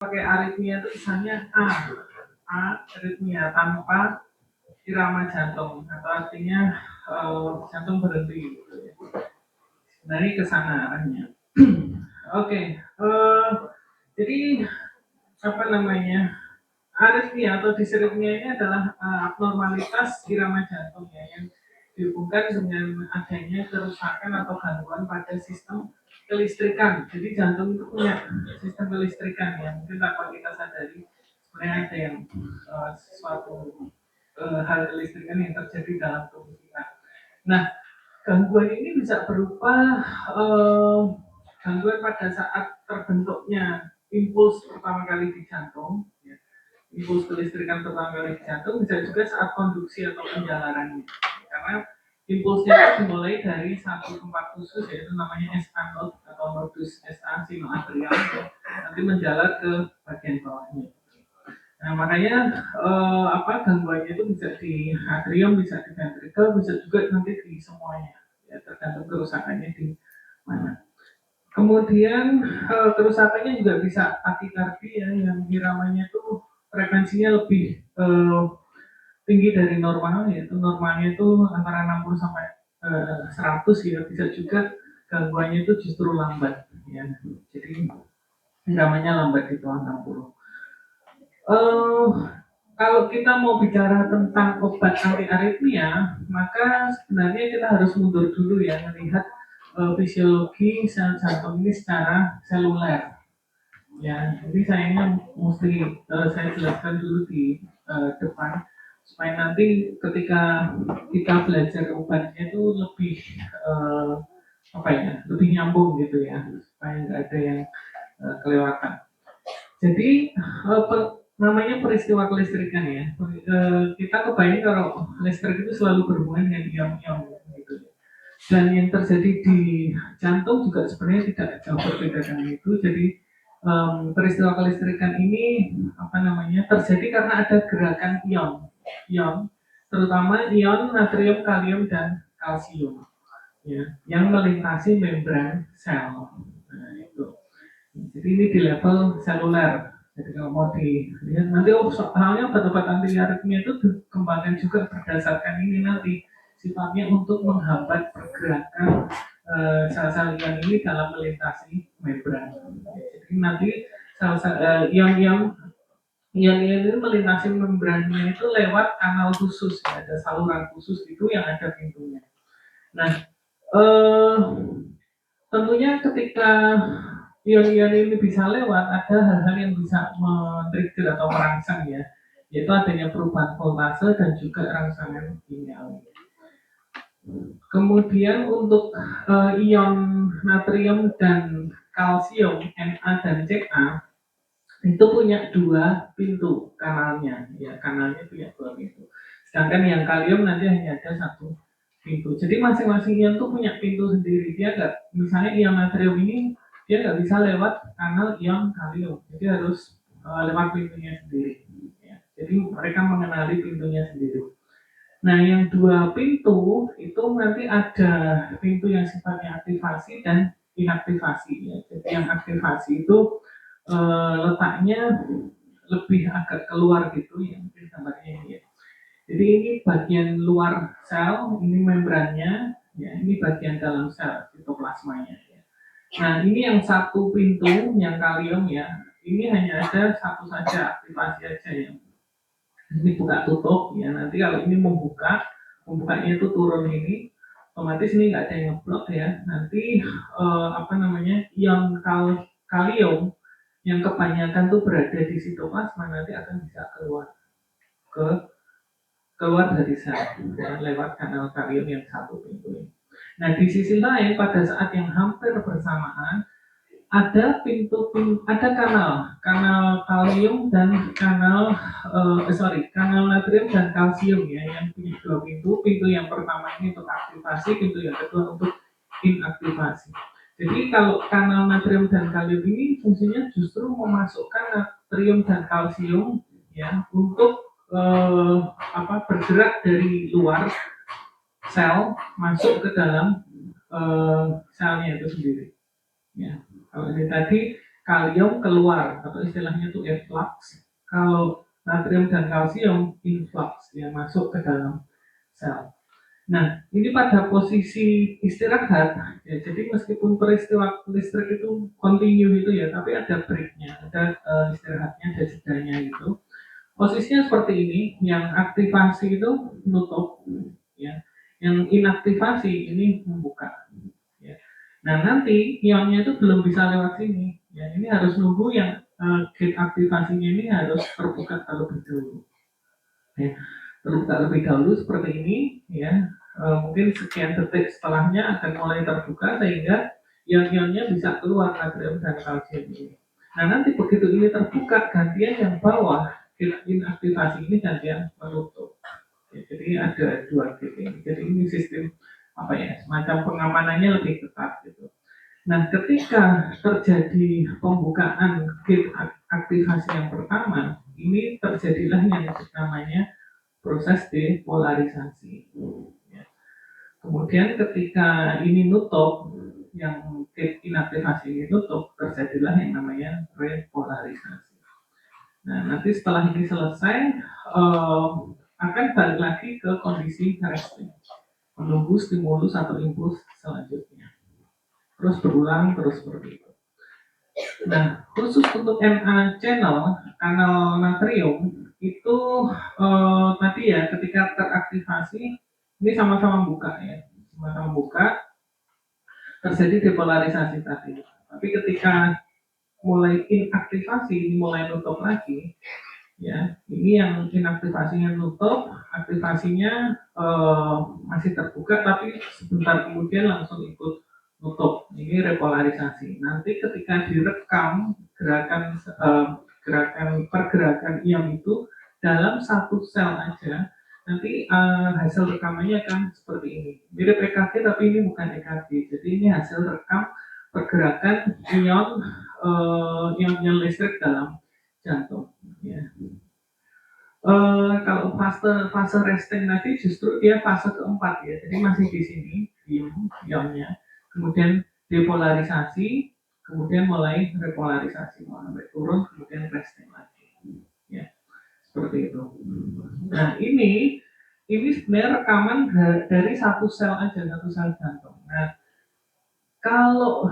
pakai aritmia itu misalnya aritmia tanpa irama jantung atau artinya jantung berhenti gitu ya. Dari ke sana arahnya. Oke, jadi apa namanya, aritmia atau disritmia ini adalah abnormalitas irama jantung ya yang dihubungkan dengan adanya kerusakan atau gangguan pada sistem kelistrikan. Jadi jantung itu punya sistem kelistrikan ya, mungkin tanpa kita sadari sebenarnya ada yang sesuatu hal kelistrikan yang terjadi dalam tubuh kita. Nah, gangguan ini bisa berupa gangguan pada saat terbentuknya impuls pertama kali di jantung, ya. Impuls kelistrikan pertama kali di jantung, bisa juga saat konduksi atau penjalarannya. Karena impulsnya itu dimulai dari satu tempat khusus yaitu namanya SA node atau nodus SA sinoatrial, ya. Nanti menjalar ke bagian bawahnya. Nah, makanya gangguannya itu bisa di atrium, bisa di ventricle, bisa juga nanti di semuanya. Ya, tergantung kerusakannya di mana. Kemudian kerusakannya juga bisa takikardi ya, yang iramanya itu frekuensinya lebih tinggi dari normal, yaitu normalnya itu antara 60 sampai 100 ya, bisa juga gangguannya itu justru lambat ya. Jadi iramanya lambat di bawah 60. Kalau kita mau bicara tentang obat anti aritmia, maka sebenarnya kita harus mundur dulu ya, melihat fisiologi sel jantung ini secara seluler. Ya, jadi sayangnya mesti saya jelaskan dulu di depan supaya nanti ketika kita belajar obatnya itu lebih lebih nyambung gitu ya, supaya nggak ada yang kelewatan. Jadi namanya peristiwa kelistrikan ya. Kita kebayang kalau listrik itu selalu berhubungan dengan ion-ion gitu. Dan yang terjadi di jantung juga sebenarnya tidak jauh berbeda dengan itu. Jadi peristiwa kelistrikan ini terjadi karena ada gerakan ion, terutama ion natrium, kalium, dan kalsium, ya, yang melintasi membran sel. Nah, itu. Jadi ini di level seluler. Jadi kalau mau dilihat nanti soalnya obat-obat anti aritmia itu dikembangkan juga berdasarkan ini nanti sifatnya untuk menghambat pergerakan sel-sel ion ini dalam melintasi membran. Jadi nanti ion-ion ini melintasi membrannya itu lewat kanal khusus, ya, ada saluran khusus itu yang ada pintunya. Nah, tentunya ketika ion-ion ini bisa lewat, ada hal-hal yang bisa men-trigger atau merangsang ya, yaitu adanya perubahan voltase dan juga rangsangan kimiawi. Kemudian untuk ion natrium dan kalsium Na dan Ca itu punya dua pintu kanalnya, ya, kanalnya punya dua pintu. Sedangkan yang kalium nanti hanya ada satu pintu. Jadi masing-masing ion tuh punya pintu sendiri. Dia nggak, misalnya ion natrium ini dia nggak bisa lewat kanal ion kalium, jadi harus lewat pintunya sendiri. Ya. Jadi mereka mengenali pintunya sendiri. Nah, yang dua pintu itu nanti ada pintu yang sifatnya aktivasi dan inaktivasi. Ya. Jadi yang aktivasi itu letaknya lebih agak keluar gitu ya, mungkin gambarnya ini ya. Jadi ini bagian luar sel, ini membrannya, ya, ini bagian dalam sel sitoplasmanya. Ya. Nah, ini yang satu pintu yang kalium ya, ini hanya ada satu saja aktivasi aja ya. Ini buka tutup ya, nanti kalau ini membukanya itu turun ini, otomatis ini nggak ada yang ngeblok ya. Nanti ion kalium yang kebanyakan tuh berada di sitoplasma nanti akan bisa keluar dari sel ya, lewat kanal kalium yang satu pintu ini. Nah, di sisi lain pada saat yang hampir bersamaan ada ada kanal kalium dan kanal natrium dan kalsium ya, yang punya dua pintu yang pertama ini untuk aktivasi, pintu yang kedua untuk inaktivasi. Jadi kalau kanal natrium dan kalium ini fungsinya justru memasukkan natrium dan kalsium ya untuk bergerak dari luar sel masuk ke dalam selnya itu sendiri. Ya, kalau ini tadi kalium keluar atau istilahnya itu efflux. Kalau natrium dan kalsium influx yang masuk ke dalam sel. Nah, ini pada posisi istirahat, ya, jadi meskipun peristiwa listrik itu continue itu ya, tapi ada breaknya, ada istirahatnya, ada jedanya gitu. Posisinya seperti ini, yang aktivasi itu menutup, ya, yang inaktivasi ini membuka. Ya. Nah nanti ionnya itu belum bisa lewat sini, ya ini harus nunggu yang gate aktivasinya ini harus terbuka terlebih dahulu. Ya, terbuka lebih dahulu seperti ini, ya mungkin sekian detik setelahnya akan mulai terbuka sehingga ion-ionnya bisa keluar natrium dan kalsium ini. Nah nanti begitu ini terbuka, gantian yang bawah inaktivasi ini gantian menutup. Ya, jadi ada dua gate ini. Jadi ini sistem apa ya, semacam pengamanannya lebih ketat gitu. Nah, ketika terjadi pembukaan gate aktivasi yang pertama, ini terjadilah yang namanya proses depolarisasi. Ya. Kemudian ketika ini nutup, yang gate inaktivasi ini tutup, terjadilah yang namanya repolarisasi. Nah, nanti setelah ini selesai, akan balik lagi ke kondisi resting, menunggu stimulus atau impuls selanjutnya. Terus berulang terus seperti itu. Nah, khusus untuk Na channel, kanal natrium itu tadi ya ketika teraktivasi ini sama-sama buka ya, sama-sama buka terjadi depolarisasi tadi. Tapi ketika mulai inaktivasi, ini mulai nutup lagi, ya ini yang inaktivasinya nutup, aktivasinya masih terbuka tapi sebentar kemudian langsung ikut nutup. Ini repolarisasi. Nanti ketika direkam gerakan pergerakan ion itu dalam satu sel aja, nanti hasil rekamannya akan seperti ini. Mirip EKG tapi ini bukan EKG. Jadi ini hasil rekam pergerakan ion ion listrik dalam jantung. Ya. Kalau fase resting tadi justru dia fase keempat ya, jadi masih di sini diem ionnya, kemudian depolarisasi, kemudian mulai repolarisasi, sampai turun, kemudian resting lagi, ya seperti itu. Nah ini sebenarnya rekaman dari satu sel aja, satu sel jantung. Nah kalau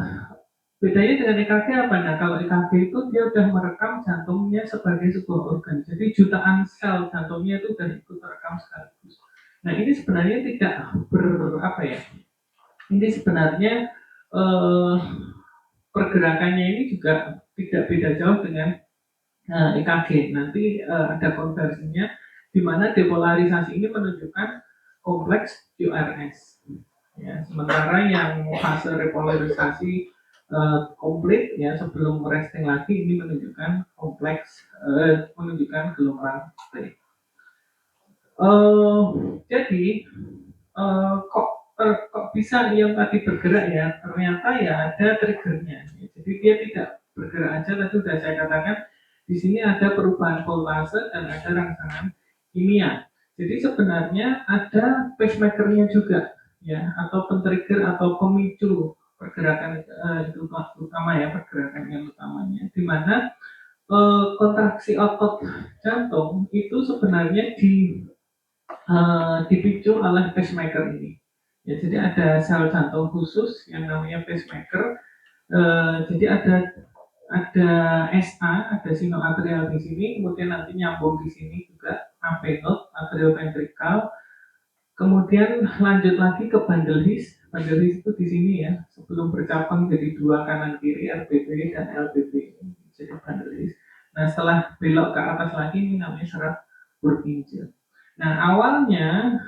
bedanya dengan EKG apa? Nah, kalau EKG itu dia udah merekam jantungnya sebagai sebuah organ. Jadi jutaan sel jantungnya itu udah ikut terekam sekaligus. Nah, ini sebenarnya tidak apa ya? Ini sebenarnya pergerakannya ini juga tidak beda jauh dengan EKG. Nanti ada konversinya di mana depolarisasi ini menunjukkan kompleks QRS. Ya, sementara yang fase repolarisasi komplit ya sebelum resting lagi ini menunjukkan kompleks menunjukkan gelombang T. Jadi kok bisa ion tadi bergerak ya? Ternyata ya ada triggernya. Jadi dia tidak bergerak aja, tadi sudah saya katakan di sini ada perubahan voltase dan ada rangsangan kimia. Jadi sebenarnya ada pacemakernya juga ya, atau pentrigger atau pemicu pergerakan itu utama ya, pergerakan yang utamanya, di mana kontraksi otot jantung itu sebenarnya dipicu oleh pacemaker ini. Ya, jadi ada sel jantung khusus yang namanya pacemaker. Jadi ada SA, ada sinoatrial di sini, kemudian nanti nyambung di sini juga apenot, atrioventrikal. Kemudian lanjut lagi ke bundle His. Bundle His itu di sini ya, sebelum bercabang jadi dua kanan kiri RBB dan LBB ini jadi bundle His. Nah setelah belok ke atas lagi ini namanya serat Purkinje. Nah awalnya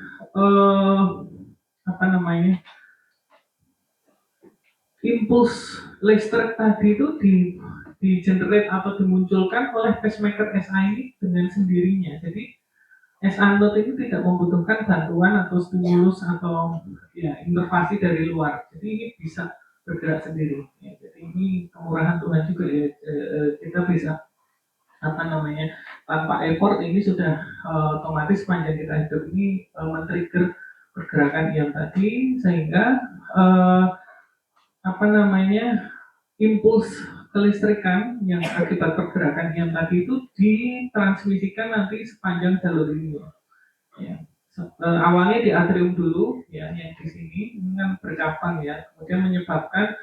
apa namanya impuls listrik tadi itu di generate atau dimunculkan oleh pacemaker SA ini dengan sendirinya. Jadi SA node ini tidak membutuhkan bantuan atau stimulus atau ya inovasi dari luar. Jadi ini bisa bergerak sendiri. Ya, jadi ini kemurahan Tuhan juga ya. Kita bisa apa namanya tanpa effort ini sudah otomatis sepanjang kita hidup ini men-trigger pergerakan ion tadi sehingga apa namanya impuls kelistrikan yang akibat pergerakan ion tadi itu ditransmisikan nanti sepanjang jalur ini. Ya. Awalnya di atrium dulu, ya, yang di sini ini kan bercabang ya, kemudian menyebabkan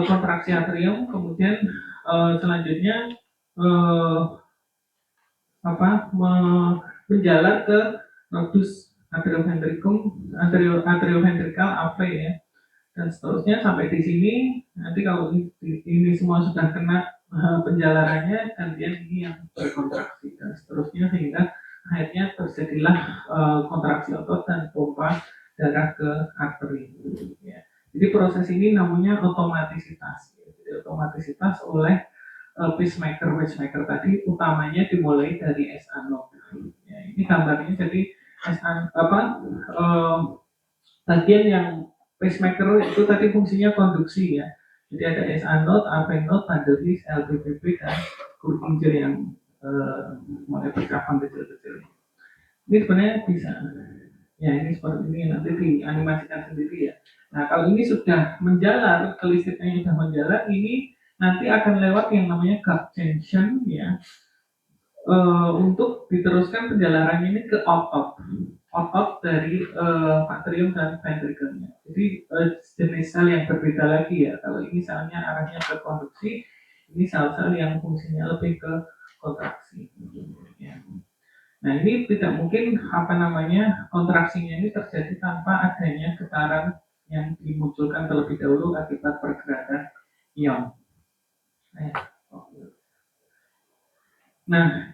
kontraksi atrium, kemudian selanjutnya uh, menjalar ke nodus atrioventrikal AV ya, dan seterusnya sampai di sini. Nanti kalau ini semua sudah kena penjalarannya, kemudian ini yang berkontraksi dan seterusnya sehingga akhirnya terjadilah kontraksi otot dan pompa darah ke arteri. Ya. Jadi proses ini namanya otomatisitas. Jadi otomatisitas oleh pacemaker tadi utamanya dimulai dari SA node. Ya, ini gambarnya jadi bagian yang pacemaker itu tadi fungsinya konduksi ya. Jadi ada SA node, AV node, Vanderbilt, LVPP dan Purkinje yang mulai bercabang kecil-kecil. Ini sebenarnya bisa. Ya ini seperti ini nanti dianimasikan sendiri ya. Nah kalau ini sudah menjalar, kelistrikannya sudah menjalar, ini nanti akan lewat yang namanya gap junction ya, untuk diteruskan penjalarannya ini ke otot dari atrium dan ventrikelnya. Jadi jenis sel yang berbeda lagi ya. Kalau ini selnya arahnya ke konduksi, ini sel-sel yang fungsinya lebih ke kontraksi. Ya. Nah ini tidak mungkin kontraksinya ini terjadi tanpa adanya getaran yang dimunculkan terlebih dahulu akibat pergerakan ion. Nah,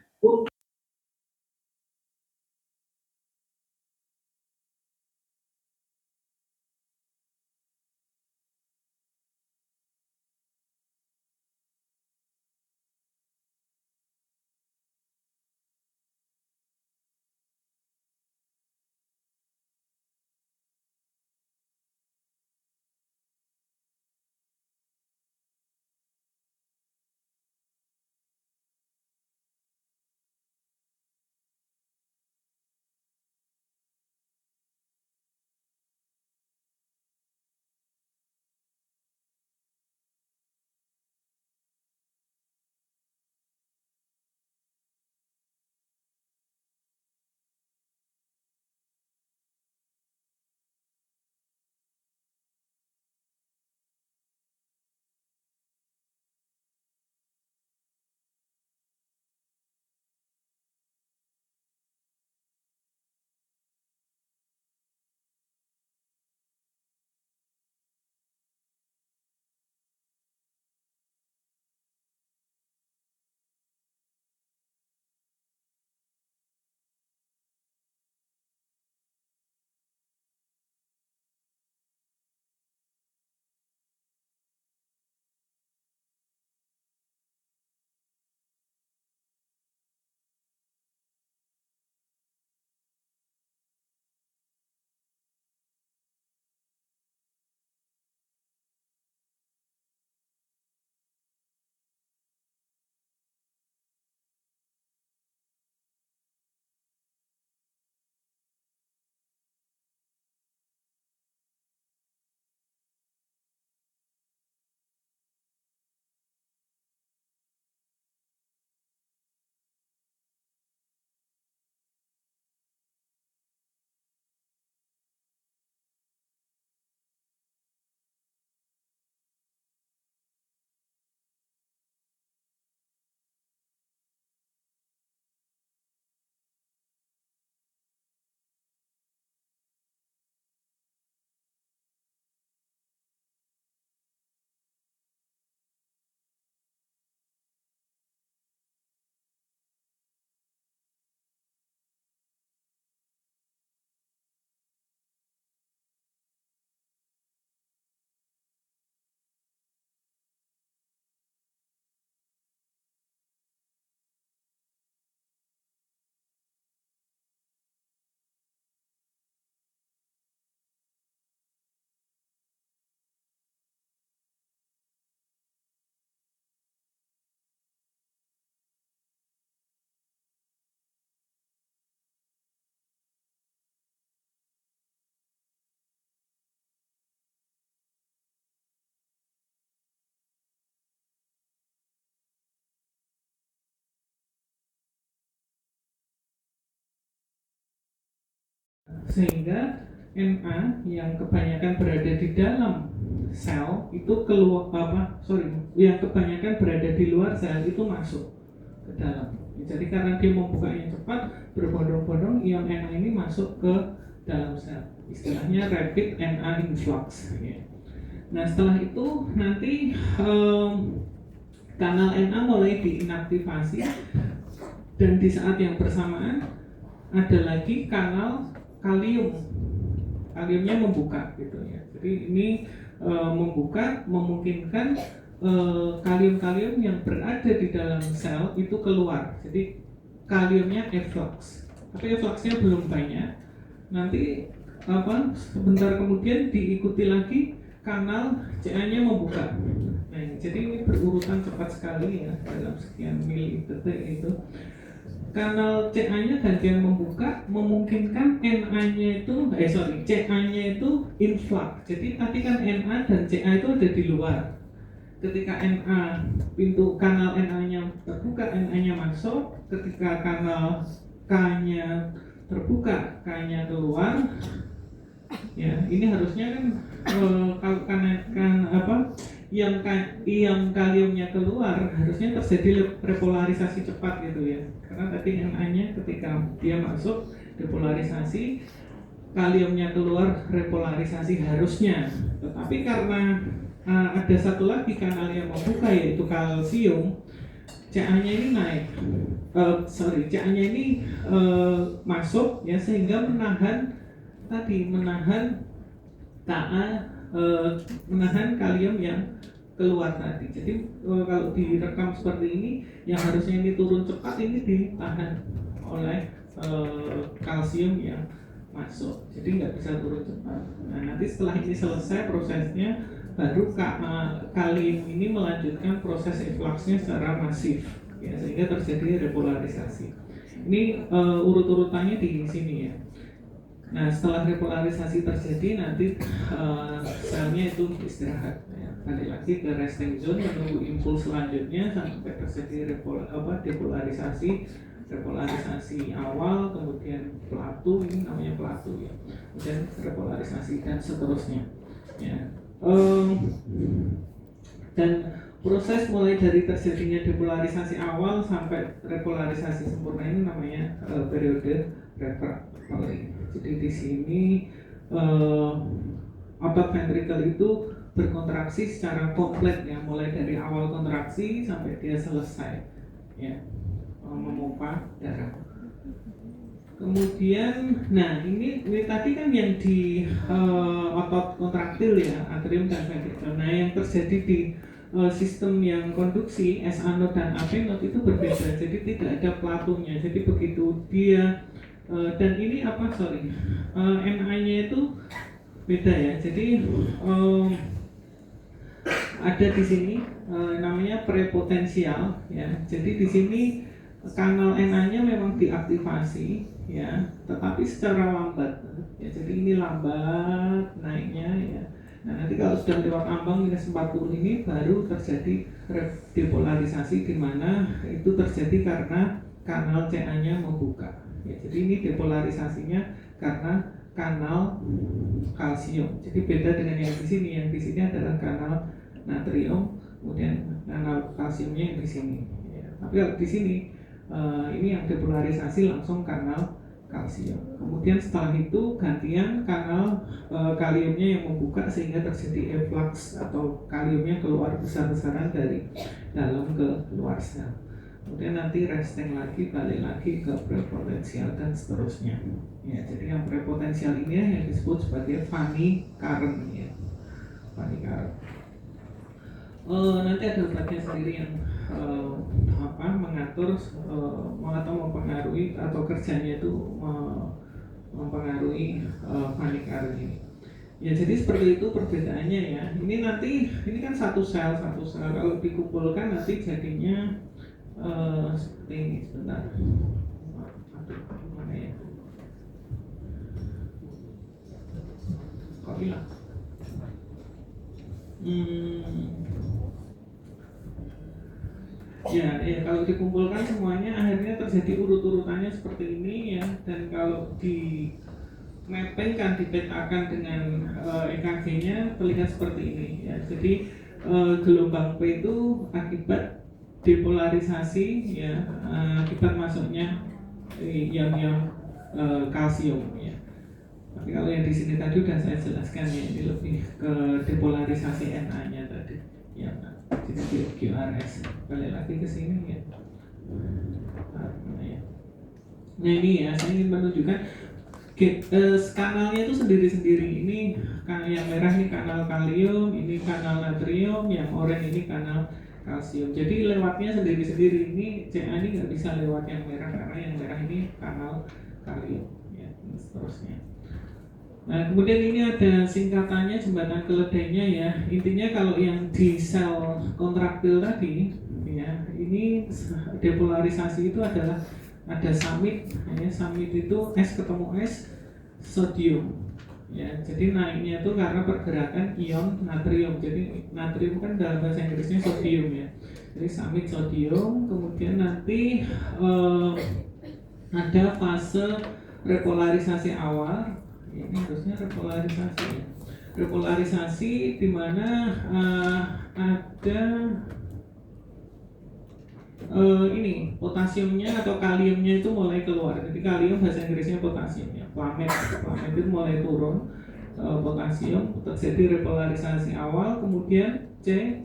sehingga Na yang kebanyakan berada di dalam sel itu yang kebanyakan berada di luar sel itu masuk ke dalam. Jadi karena dia membukanya cepat, berbondong-bondong ion Na ini masuk ke dalam sel. Istilahnya rapid Na influx. Nah setelah itu nanti kanal Na mulai diinaktivasi, dan di saat yang bersamaan ada lagi kanal kaliumnya membuka gitu ya. Jadi ini membuka memungkinkan kalium-kalium yang berada di dalam sel itu keluar. Jadi kaliumnya efflux, tapi effluxnya belum banyak. Nanti sebentar kemudian diikuti lagi kanal Ca-nya membuka. Nah, jadi ini berurutan cepat sekali ya, dalam sekian milidetik itu. Kanal Ca-nya gantian membuka memungkinkan Na-nya itu Ca-nya itu influx. Jadi tadi kan Na dan Ca itu ada di luar. Ketika pintu kanal Na-nya terbuka, Na-nya masuk. Ketika kanal K-nya terbuka, K-nya keluar. Ya, ini harusnya kan ion kaliumnya keluar, harusnya terjadi repolarisasi cepat gitu ya. Karena tadi Na-nya ketika dia masuk depolarisasi, kaliumnya keluar repolarisasi harusnya. Tetapi karena ada satu lagi kanal yang membuka yaitu kalsium, Ca-nya ini naik. Ca-nya ini masuk ya, sehingga menahan menahan kalium yang keluar tadi. Jadi kalau direkam seperti ini, yang harusnya ini turun cepat ini ditahan oleh kalsium yang masuk. Jadi nggak bisa turun cepat. Nah nanti setelah ini selesai prosesnya, baru kalium ini melanjutkan proses effluxnya secara masif ya, sehingga terjadi repolarisasi. Ini urut-urutannya di sini ya. Nah setelah repolarisasi terjadi, nanti selnya itu istirahat ya. Balik lagi ke resting zone, menunggu impuls selanjutnya sampai terjadi repolarisasi awal, kemudian pelatu, ini namanya pelatu ya, kemudian repolarisasi dan seterusnya ya. Dan proses mulai dari terjadinya depolarisasi awal sampai repolarisasi sempurna ini namanya periode refractory. Jadi di sini otot ventrikel itu berkontraksi secara komplit ya, mulai dari awal kontraksi sampai dia selesai ya, memompa darah. Kemudian, nah ini tadi kan yang di otot kontraktil ya, atrium dan ventrikel. Nah yang terjadi di sistem yang konduksi S anode dan AP node itu berbeda. Jadi tidak ada platunya. Jadi begitu dia dan ini Na-nya itu beda ya. Jadi ada di sini namanya prepotensial ya. Jadi di sini kanal Na-nya memang diaktifasi ya, tetapi secara lambat ya. Jadi ini lambat naiknya ya. Nah nanti kalau sudah lewat ambang minus 40 ini baru terjadi depolarisasi, di mana itu terjadi karena kanal Ca-nya membuka ya. Jadi ini depolarisasinya karena kanal kalsium. Jadi beda dengan yang di sini. Yang di sini adalah kanal natrium, kemudian kanal kalsiumnya yang di sini ya. Tapi kalau di sini ini yang depolarisasi langsung kanal kalsium. Kemudian setelah itu gantian kanal kaliumnya yang membuka, sehingga terjadi efflux atau kaliumnya keluar besar-besaran dari dalam ke luar sel. Kemudian nanti resting lagi, balik lagi ke prepotensial dan seterusnya ya. Jadi yang prepotensial ini yang disebut sebagai funny current ya, funny current. Nanti ada obatnya sendiri yang mengatur atau mempengaruhi, atau kerjanya itu mempengaruhi funny current ini ya. Jadi seperti itu perbedaannya ya. Ini kan satu sel kalau dikumpulkan nanti jadinya seperti ini. Sebentar, mana ya, kok hilang? Ya, kalau dikumpulkan semuanya akhirnya terjadi urut-urutannya seperti ini ya. Dan kalau mapping kandidat akan dengan EKG-nya terlihat seperti ini ya. Jadi gelombang P itu akibat depolarisasi ya, akibat masuknya yang kalsium ya. Tapi kalau yang di sini tadi sudah saya jelaskan ya, ini lebih ke depolarisasi Na-nya tadi ya. Jadi QRS balik lagi ke sini ya. Nah ini ya, saya ingin menunjukkan kanalnya itu sendiri-sendiri. Ini yang merah ini kanal kalium, ini kanal natrium, yang oranye ini kanal kalsium. Jadi lewatnya sendiri-sendiri. Ini CA ini nggak bisa lewat yang merah karena yang merah ini kanal kalium ya, dan seterusnya. Nah kemudian ini ada singkatannya, jembatan keledainya ya. Intinya kalau yang di sel kontraktil tadi ya, ini depolarisasi itu adalah ada summit ya, summit itu S ketemu S sodium ya. Jadi naiknya itu karena pergerakan ion natrium. Jadi natrium kan dalam bahasa Inggrisnya sodium ya. Jadi summit sodium, kemudian nanti ada fase repolarisasi awal. Ini harusnya repolarisasi ya. Repolarisasi di mana ada ini potasiumnya atau kaliumnya itu mulai keluar. Jadi kalium bahasa Inggrisnya potasium ya. Plamet itu mulai turun, potasium terjadi repolarisasi awal, kemudian C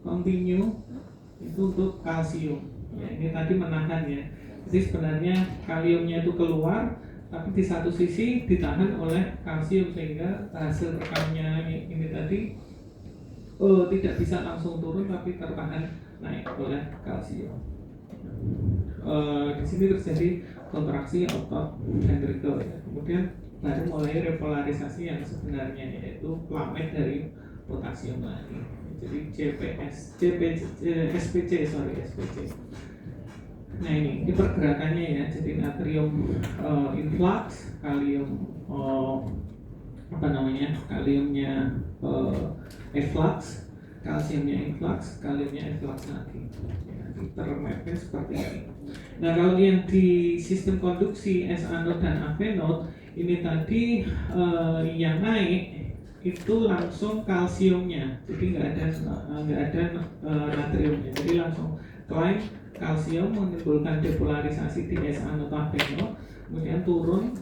continue itu untuk kalsium. Ya, ini tadi menahan ya. Jadi sebenarnya kaliumnya itu keluar, tapi di satu sisi ditahan oleh kalsium sehingga hasil rekamnya ini tadi tidak bisa langsung turun tapi tertahan naik oleh kalsium. Di sini terjadi kontraksi otot ventricle ya. Kemudian baru mulai repolarisasi yang sebenarnya yaitu plamet dari potasium lagi. Jadi SPC. Nah ini pergerakannya ya. Jadi natrium influx, kalium kaliumnya efflux, kalsiumnya influx, kaliumnya efflux lagi. Ya, termapnya seperti ini. Nah kalau yang di sistem konduksi S anode dan AV node ini tadi yang naik itu langsung kalsiumnya, jadi nggak ada natriumnya, jadi langsung climb kalsium menimbulkan depolarisasi di S anode AV node, kemudian turun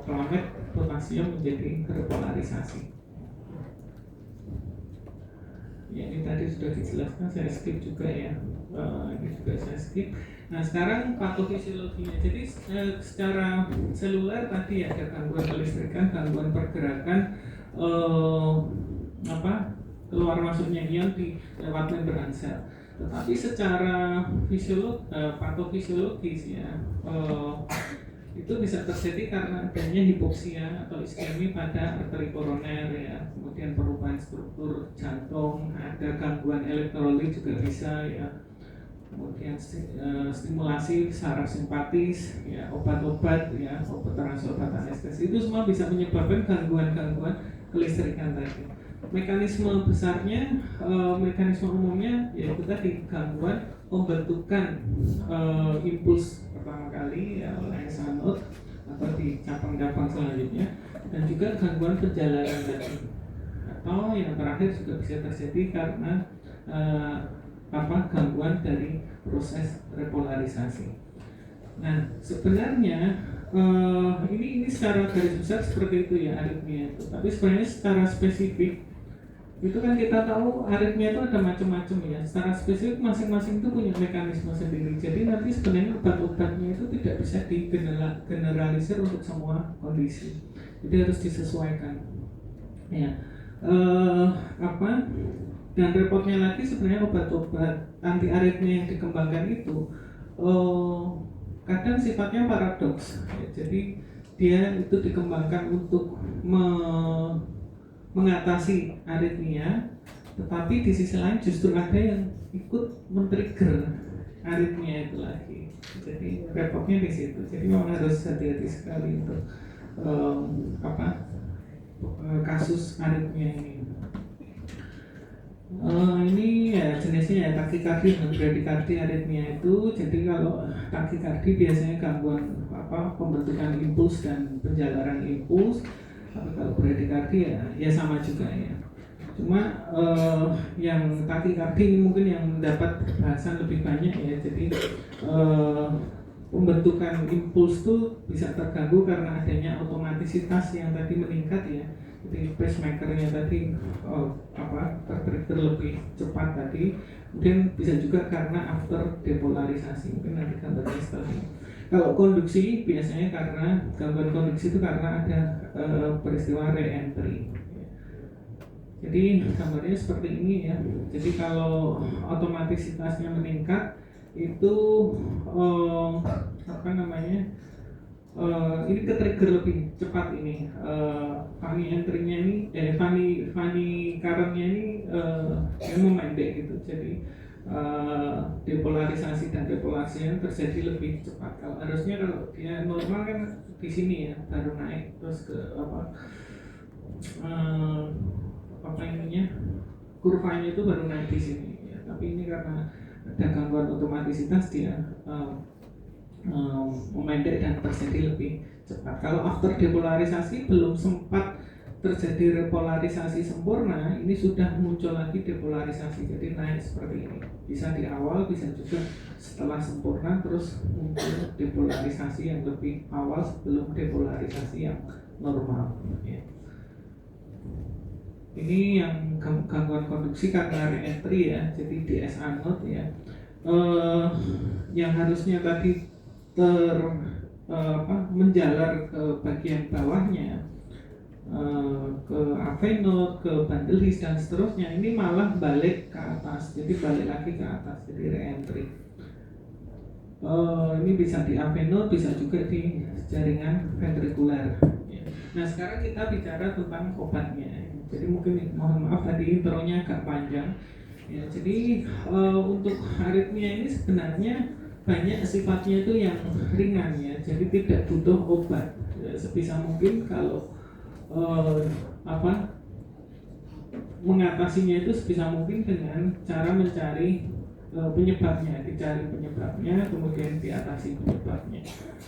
plamet potasium menjadi repolarisasi. Ya ini tadi sudah dijelaskan, saya skip juga ya. Ini juga saya skip. Nah sekarang patofisiologinya. Jadi secara seluler tadi ada gangguan kelistrikan, gangguan pergerakan keluar masuknya ion di lewat membran sel. Tetapi secara patofisiologis ya, itu bisa terjadi karena adanya hipoksia atau iskemi pada arteri koroner ya, kemudian perubahan struktur jantung, ada gangguan elektrolit juga bisa ya, kemudian stimulasi saraf simpatis ya, obat-obat ya, obat anestesi, itu semua bisa menyebabkan gangguan-gangguan kelistrikan tadi. Mekanisme besarnya, mekanisme umumnya yaitu tadi gangguan pembentukan impuls pertama kali ya, oleh sanut atau di cabang-cabang selanjutnya, dan juga gangguan perjalanan tadi, atau yang terakhir juga bisa terjadi karena gangguan dari proses repolarisasi. Nah sebenarnya ini secara garis besar seperti itu ya aritmia itu, tapi sebenarnya secara spesifik itu kan kita tahu aritmia itu ada macam-macam ya. Secara spesifik masing-masing itu punya mekanisme sendiri. Jadi nanti sebenarnya obat-obatnya itu tidak bisa digeneralisir untuk semua kondisi. Jadi harus disesuaikan. Ya, dan repotnya lagi sebenarnya obat-obat anti aritmia yang dikembangkan itu kadang sifatnya paradoks. Ya, jadi dia itu dikembangkan untuk mengatasi aritmia, tetapi di sisi lain justru ada yang ikut men-trigger aritmia itu lagi. Jadi repotnya di situ. Jadi memang harus hati-hati sekali untuk kasus aritmia ini. Ini ya jenisnya ya takikardi dan bradikardi aritmia itu. Jadi kalau takikardi biasanya gangguan pembentukan impuls dan penjalaran impuls. Tapi kalau bradikardi ya sama juga ya. Cuma yang takikardi ini mungkin yang mendapat bahasan lebih banyak ya. Jadi pembentukan impuls itu bisa terganggu karena adanya otomatisitas yang tadi meningkat ya. Jadi pacemakernya tadi tertrigger lebih cepat tadi. Kemudian bisa juga karena after depolarisasi. Mungkin nanti gambarnya setelah ini. Kalau konduksi biasanya karena gangguan konduksi itu karena ada peristiwa re-entry. Jadi gambarnya seperti ini ya. Jadi kalau otomatisitasnya meningkat itu ini ke trigger lebih cepat ini. Funny entry-nya ini funny current-nya ini yang memendek gitu. Jadi depolarisasi dan depolarisasi terjadi lebih cepat. Harusnya kalau dia normal kan di sini ya baru naik terus ke kurvanya itu baru naik di sini ya. Tapi ini karena ada gangguan otomatisitas dia memendek dan terjadi lebih cepat. Kalau after depolarisasi belum sempat terjadi repolarisasi sempurna, ini sudah muncul lagi depolarisasi, jadi naik seperti ini. Bisa di awal, bisa juga setelah sempurna terus muncul depolarisasi yang lebih awal sebelum depolarisasi yang normal ya. Ini yang gangguan konduksi karena re-entry ya, jadi DSA node ya. Yang harusnya tadi menjalar ke bagian bawahnya, ke AV node, ke bundle his dan seterusnya, ini malah balik ke atas, jadi balik lagi ke atas, jadi re-entry. Ini bisa di AV node, bisa juga di jaringan ventrikuler. Nah sekarang kita bicara tentang obatnya. Jadi mungkin mohon maaf tadi intronya agak panjang. Ya, jadi untuk aritmia ini sebenarnya banyak sifatnya itu yang ringan ya. Jadi tidak butuh obat. Ya, sebisa mungkin kalau mengatasinya itu sebisa mungkin dengan cara mencari penyebabnya, dicari penyebabnya, kemudian diatasi penyebabnya.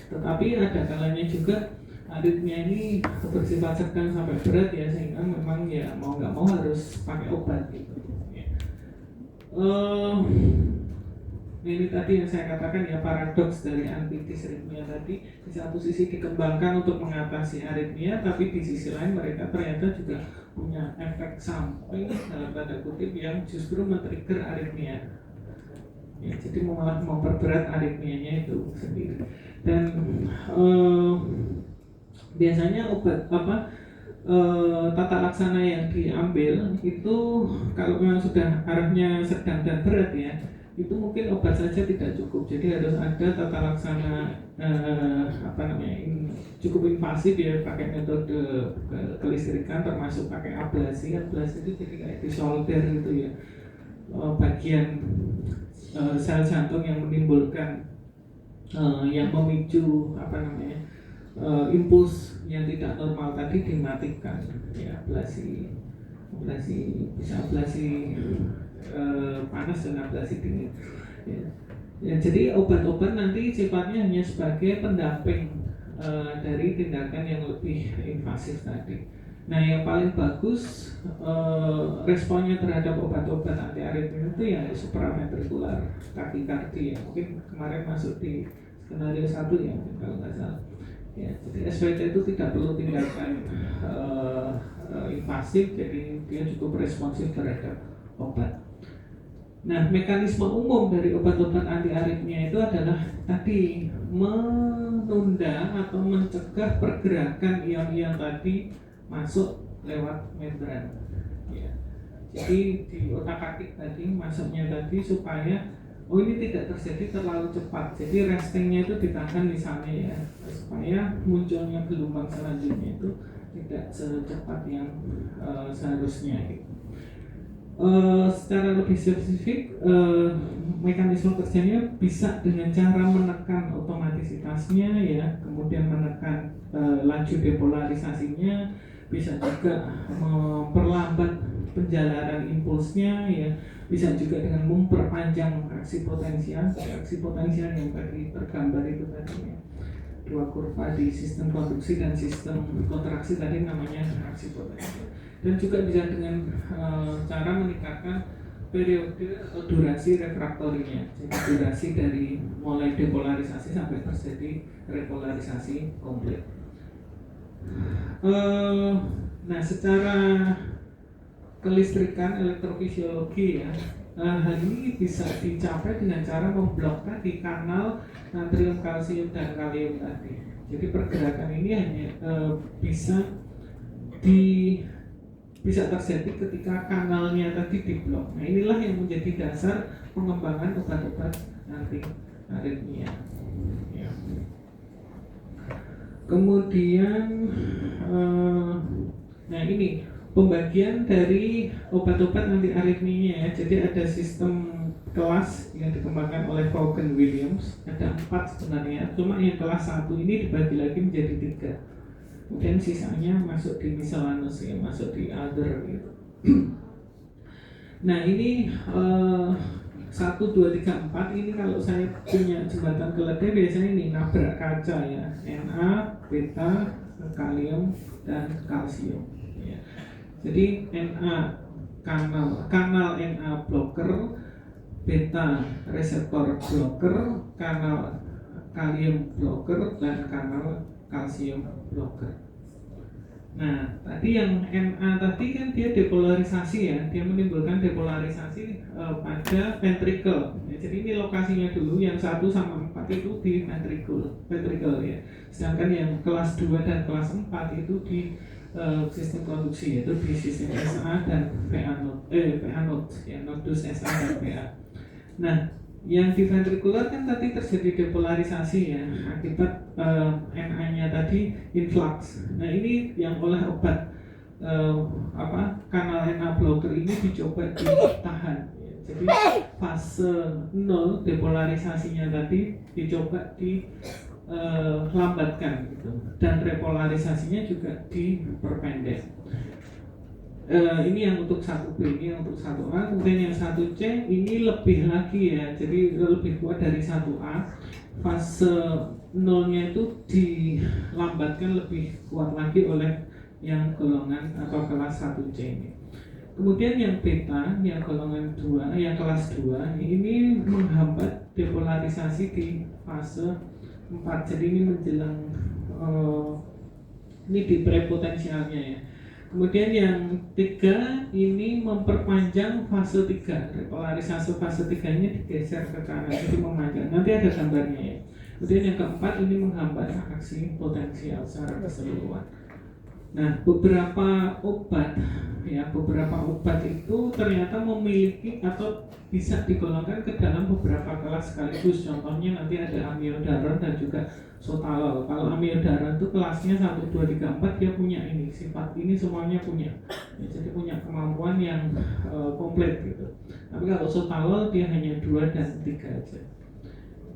Tetapi ada kalanya juga aritmia ini bersifat sedang sampai berat ya, sehingga memang ya mau nggak mau harus pakai obat gitu. Ini tadi yang saya katakan ya paradoks dari antitis aritmia tadi. Di satu sisi dikembangkan untuk mengatasi aritmia, tapi di sisi lain mereka ternyata juga punya efek samping dalam tanda kutip yang justru men-trigger aritmia. Ya, jadi malah memperberat aritmianya itu sendiri. Dan biasanya obat tata laksana yang diambil itu kalau memang sudah arahnya sedang dan berat ya, itu mungkin obat saja tidak cukup. Jadi harus ada tata laksana cukup invasif ya, pakai metode kelistrikan termasuk pakai ablasi. Ablasi itu jadi kayak disolder gitu ya, bagian sel jantung yang menimbulkan yang memicu impuls yang tidak normal tadi dimatikan ya. Ablasi bisa ablasi panas dan ablasi dingin ya. Jadi obat-obat nanti sifatnya hanya sebagai pendamping dari tindakan yang lebih invasif tadi. Nah yang paling bagus responnya terhadap obat-obat anti aritmia itu ya supraventrikular takikardi ya. Mungkin kemarin masuk di skenario 1 ya kalau nggak salah ya. Jadi SVT itu tidak perlu tindakan invasif, jadi dia cukup responsif terhadap obat. Nah, mekanisme umum dari obat-obat anti aritmia itu adalah tadi menunda atau mencegah pergerakan ion-ion tadi masuk lewat membran. Ya. Jadi di otak-atik tadi masuknya tadi supaya ini tidak terjadi terlalu cepat. Jadi restingnya itu ditahan di sana ya, supaya munculnya gelombang selanjutnya itu tidak secepat yang seharusnya gitu. Secara lebih spesifik mekanisme kerjanya bisa dengan cara menekan otomatisitasnya ya, kemudian menekan laju depolarisasinya, bisa juga memperlambat penjalaran impulsnya ya, bisa juga dengan memperpanjang aksi potensial yang tadi tergambar itu tadi ya. Dua kurva di sistem konduksi dan sistem kontraksi tadi namanya aksi potensial. Dan juga bisa dengan cara meningkatkan periode atau durasi refraktorinya. Jadi durasi dari mulai depolarisasi sampai terjadi repolarisasi komplit. Nah, secara kelistrikan elektrofisiologi ya, hal ini bisa dicapai dengan cara memblok tadi kanal natrium, kalsium, dan kalium tadi. Jadi pergerakan ini hanya bisa terjadi ketika kanalnya tadi diblok. Nah, inilah yang menjadi dasar pengembangan obat-obat anti aritmia. Ya. Kemudian, nah ini pembagian dari obat-obat anti aritmia ya. Jadi ada sistem kelas yang dikembangkan oleh Vaughan Williams, ada 4 sebenarnya, cuma yang kelas 1 ini dibagi lagi menjadi 3. Kemudian sisanya masuk di miscellaneous ya, masuk di other gitu. Nah ini 1, 2, 3, 4 ini kalau saya punya jembatan keledai biasanya ini nabrak kaca ya, Na, beta, kalium, dan kalsium ya. Jadi Na kanal Na blocker, beta reseptor blocker, kanal kalium blocker, dan kanal kalsium blocker. Nah, tadi yang Na tadi kan dia depolarisasi ya, dia menimbulkan depolarisasi pada ventricle. Ya, jadi ini lokasinya dulu, yang 1 sama 4 itu di ventricle ya. Sedangkan yang kelas 2 dan kelas 4 itu di sistem konduksi, yaitu di sistem SA dan PA node ya, nodus SA dan PA. Nah, yang di ventrikular kan tadi terjadi depolarisasi ya, akibat Na-nya tadi influx. Nah, ini yang oleh obat kanal Na blocker ini dicoba ditahan ya. Jadi fase 0 depolarisasinya tadi dicoba lambatkan gitu, dan repolarisasinya juga diperpendek. Ini yang untuk 1B, ini yang untuk 1A. Kemudian yang 1C ini lebih lagi ya, jadi lebih kuat dari 1A. Fase 0-nya itu dilambatkan lebih kuat lagi oleh yang golongan atau kelas 1C ini. Kemudian yang beta, yang golongan 2, yang kelas 2 ini menghambat depolarisasi di fase 4. Jadi ini menjelang ini di prepotensialnya ya. Kemudian yang 3 ini memperpanjang fase 3. Repolarisasi fase 3-nya digeser ke kanan, jadi memanjang. Nanti ada gambarnya ya. Kemudian yang keempat ini menghambat aksi potensial secara keseluruhan. Nah, beberapa obat itu ternyata memiliki atau bisa digolongkan ke dalam beberapa kelas sekaligus. Contohnya nanti ada amiodaron dan juga sotalol. Kalau amiodaron itu kelasnya 1, 2, 3, 4 dia punya ini, sifat ini semuanya punya ya, jadi punya kemampuan yang komplit gitu. Tapi kalau sotalol dia hanya 2 dan 3 aja.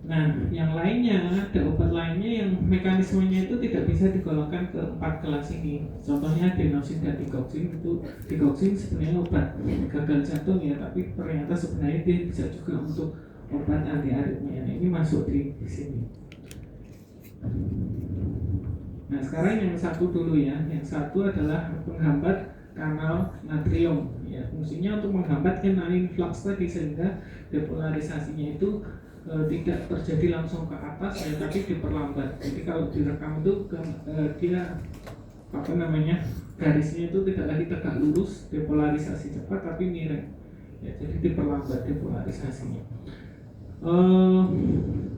Nah, yang lainnya, ada obat lainnya yang mekanismenya itu tidak bisa digolongkan ke 4 kelas ini. Contohnya adenosine dan digoxin. Itu digoxin sebenarnya obat gagal jantung ya, tapi ternyata sebenarnya dia bisa juga untuk obat anti aritmia. Ini masuk di sini. Nah, sekarang yang 1 dulu ya. Yang 1 adalah penghambat kanal natrium ya. Fungsinya untuk menghambat Na influx tadi sehingga depolarisasinya itu tidak terjadi langsung ke atas ya, tapi diperlambat. Jadi kalau direkam itu dia garisnya itu tidak lagi tegak lurus, depolarisasi cepat, tapi miring ya, jadi diperlambat depolarisasinya.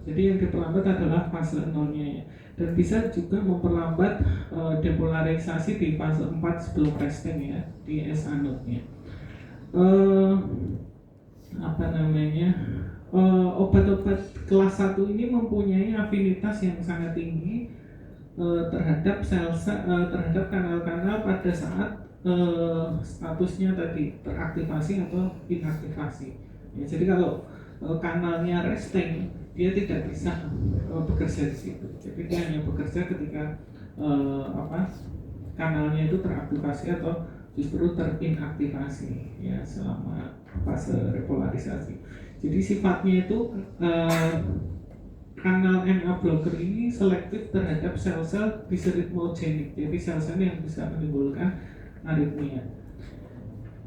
Jadi yang diperlambat adalah fase 0-nya ya. Dan bisa juga memperlambat depolarisasi di fase 4 sebelum resting ya, di SA node-nya. Obat-obat kelas 1 ini mempunyai afinitas yang sangat tinggi terhadap terhadap kanal-kanal pada saat statusnya tadi teraktivasi atau inaktivasi ya, jadi kalau kanalnya resting dia tidak bisa bekerja di situ, jadi dia hanya bekerja ketika kanalnya itu teraktivasi atau justru terinaktivasi ya selama fase repolarisasi. Jadi sifatnya itu kanal NA blocker ini selektif terhadap sel-sel disritmogenik, jadi sel-sel yang bisa menimbulkan aritmia.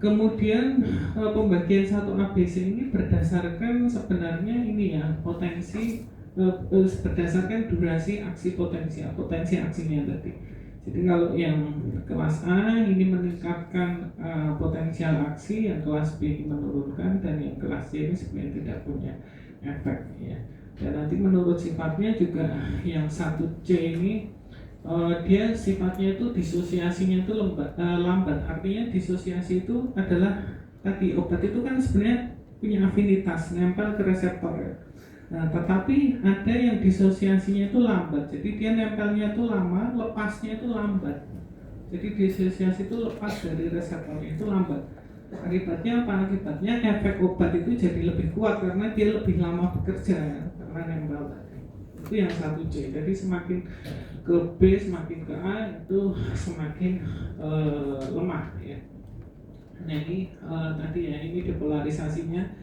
Kemudian pembagian 1 ABC ini berdasarkan sebenarnya ini ya potensi berdasarkan durasi aksi potensial, potensi aksinya tadi. Jadi kalau yang kelas A ini meningkatkan potensial aksi, yang kelas B ini menurunkan, dan yang kelas C ini sebenarnya tidak punya efek ya. Dan nanti menurut sifatnya juga yang 1C ini dia sifatnya itu disosiasinya itu lambat. Artinya disosiasi itu adalah tadi obat itu kan sebenarnya punya afinitas nempel ke reseptor ya. Nah, tetapi ada yang disosiasinya itu lambat. Jadi dia nempelnya itu lama, lepasnya itu lambat. Jadi disosiasi itu lepas dari reseptornya itu lambat. Akibatnya apa? Akibatnya efek obat itu jadi lebih kuat karena dia lebih lama bekerja ya, karena nempel tadi. Itu yang 1C. Jadi semakin ke B semakin ke A itu semakin lemah ya. Nah ini tadi ya, ini depolarisasinya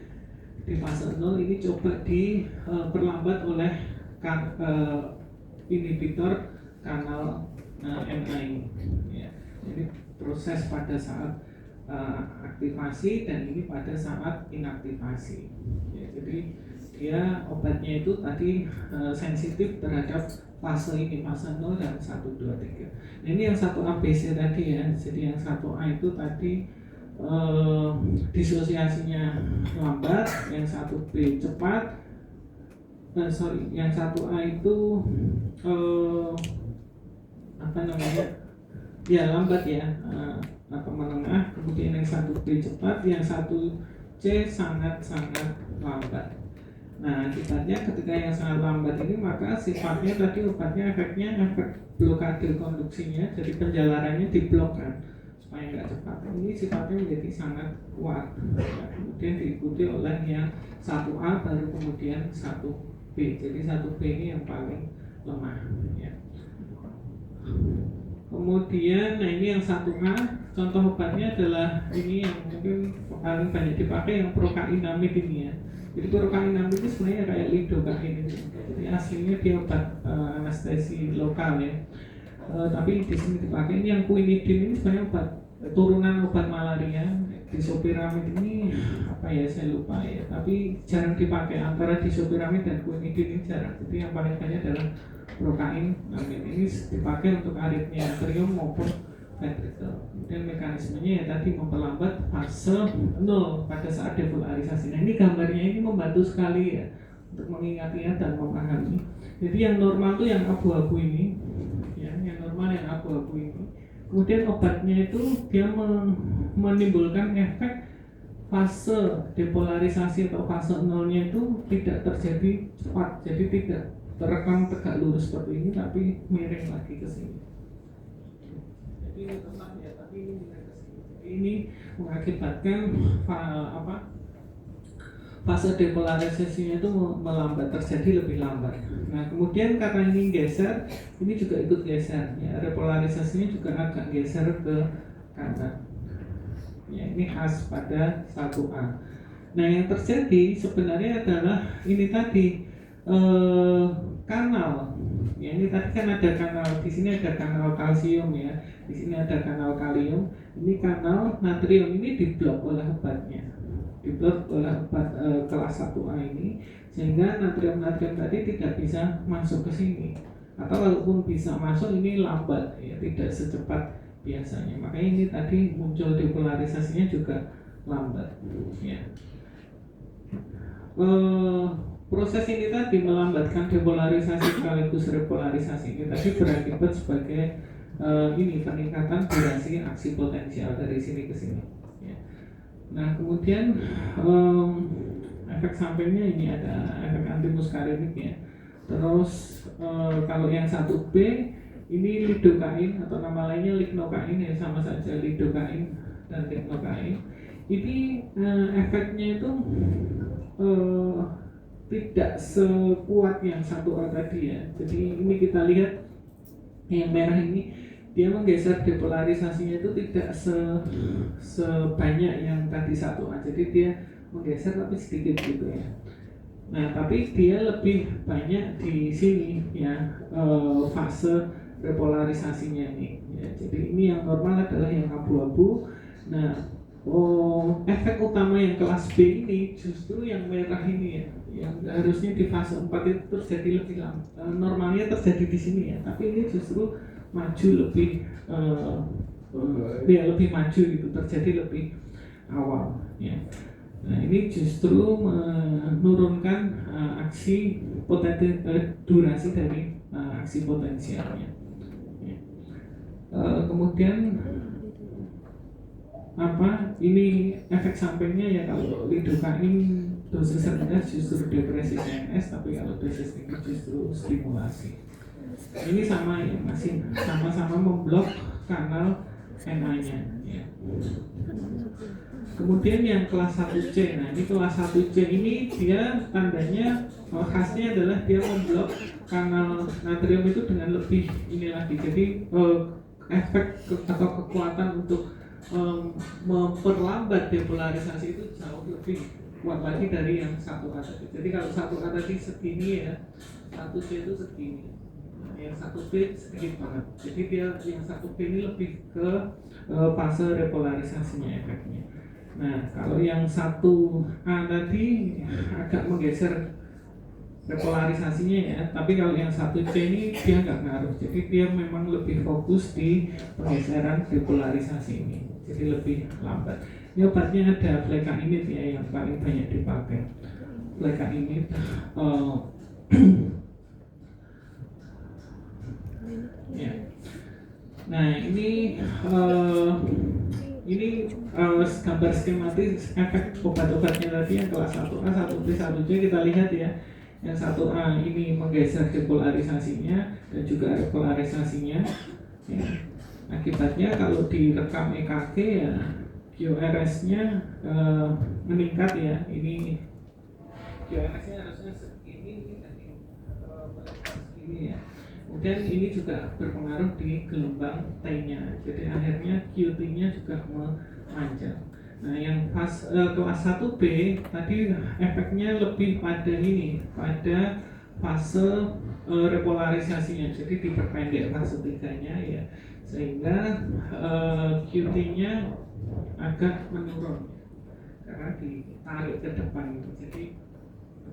di fase 0 ini coba diperlambat oleh inhibitor kanal NA ini ya. Jadi proses pada saat aktivasi dan ini pada saat inaktivasi ya. Jadi dia obatnya itu tadi sensitif terhadap fase ini, fase 0 dan 1, 2, 3. Nah, ini yang 1 ABC tadi ya. Jadi yang 1A itu tadi disosiasinya lambat, yang 1B cepat, yang 1A itu apa namanya ya lambat ya, atau menengah. Kemudian yang 1B cepat, yang 1C sangat-sangat lambat. Nah, akibatnya ketika yang sangat lambat ini maka sifatnya tadi obatnya efeknya efek blokade konduksinya, jadi penjalarannya diblokkan supaya nggak cepat. Ini sifatnya menjadi sangat kuat. Nah, kemudian diikuti oleh yang 1A baru kemudian 1B. Jadi 1B ini yang paling lemah ya. Kemudian nah ini yang 1A, contoh obatnya adalah ini yang mungkin paling banyak dipakai yang prokainamid ini ya. Jadi prokainamid itu sebenarnya kayak lidocaine itu. Jadi aslinya dia obat anestesi lokal ya. Tapi di sini dipakai ini yang quinidin ini sebenarnya obat turunan obat malaria. Disopiramid ini apa ya saya lupa ya. Tapi jarang dipakai, antara disopiramid dan quinidin ini jarang. Jadi yang paling banyak adalah prokainamid ini dipakai untuk aritmia atrium maupun ventricle. Kemudian mekanismenya ya tadi memperlambat fase 0 pada saat depolarisasi. Nah ini gambarnya ini membantu sekali ya untuk mengingatnya dan memahami. Jadi yang normal itu yang abu-abu ini ya, yang normal yang abu-abu ini. Kemudian obatnya itu dia menimbulkan efek fase depolarisasi atau fase 0-nya itu tidak terjadi cepat. Jadi tidak terekam tegak lurus seperti ini tapi miring lagi ke sini. Jadi ini tetap ya, tapi ini miring ke sini. Jadi ini mengakibatkan fase depolarisasinya itu melambat, terjadi lebih lambat. Nah kemudian karena ini geser, ini juga ikut geser ya, repolarisasinya juga agak geser ke kanan ya, ini khas pada 1A. Nah yang terjadi sebenarnya adalah ini tadi kanal ya, ini tadi kan ada kanal, di sini ada kanal kalsium ya, di sini ada kanal kalium, ini kanal natrium ini diblok oleh obatnya, diblok oleh obat kelas 1A ini, sehingga natrium-natrium tadi tidak bisa masuk ke sini, atau walaupun bisa masuk ini lambat ya, tidak secepat biasanya. Makanya ini tadi muncul depolarisasinya juga lambat ya. Proses ini tadi melambatkan depolarisasi sekaligus repolarisasi ini tadi berakibat sebagai ini peningkatan durasi aksi potensial dari sini ke sini ya. Nah kemudian efek sampingnya ini ada efek antimuskarinik ya. Terus kalau yang 1B ini lidocaine atau nama lainnya lignocaine ya, sama saja lidocaine dan lignocaine. Ini efeknya itu tidak sekuat yang 1A tadi ya. Jadi ini kita lihat yang merah ini dia menggeser depolarisasinya itu tidak sebanyak yang tadi 1A. Jadi dia menggeser tapi sedikit gitu ya. Nah, tapi dia lebih banyak di sini ya, fase repolarisasinya ini ya. Jadi ini yang normal adalah yang abu-abu. Nah, efek utama yang kelas B ini justru yang merah ini ya, yang harusnya di fase 4 itu terjadi lebih lama. Normalnya terjadi di sini ya, tapi ini justru maju lebih lebih maju gitu, terjadi lebih awal ya. Nah, ini justru menurunkan aksi durasi dari aksi potensialnya ya. Kemudian ini efek sampingnya ya, kalau lidokain dosis rendah justru depresi CNS, tapi kalau dosis tinggi justru stimulasi. Ini sama ya, masih sama-sama memblok kanal NA-nya ya. Kemudian yang kelas 1C, nah ini kelas 1C ini dia tandanya khasnya adalah dia memblok kanal natrium itu dengan lebih ini lagi. Jadi efek atau kekuatan untuk memperlambat depolarisasi itu jauh lebih kuat lagi dari yang 1A tadi. Jadi kalau 1A tadi segini ya, 1C itu segini. Yang 1B sedikit banget. Jadi dia yang 1B ini lebih ke fase repolarisasinya efeknya. Nah, kalau yang 1A tadi agak menggeser repolarisasinya ya, tapi kalau yang 1C ini dia nggak ngaruh. Jadi dia memang lebih fokus di penggeseran repolarisasi ini. Jadi lebih lambat. Ini obatnya ada flecainid ya, yang paling banyak dipakai. Flecainid ya. Nah, ini gambar skematis efek obat-obatnya tadi yang kelas 1A, 1B, 1C kita lihat ya. Yang 1A ini menggeser depolarisasinya dan juga repolarisasinya ya. Akibatnya kalau direkam EKG ya, QRS-nya meningkat ya. Ini QRS-nya harusnya segini ya. Kemudian ini juga berpengaruh di gelombang T-nya. Jadi akhirnya QT-nya juga memanjang. Nah, yang kelas 1B tadi efeknya lebih pada ini, pada fase repolarisasinya. Jadi diperpendek fase 3-nya ya, sehingga QT-nya agak menurun karena ditarik ke depan. Jadi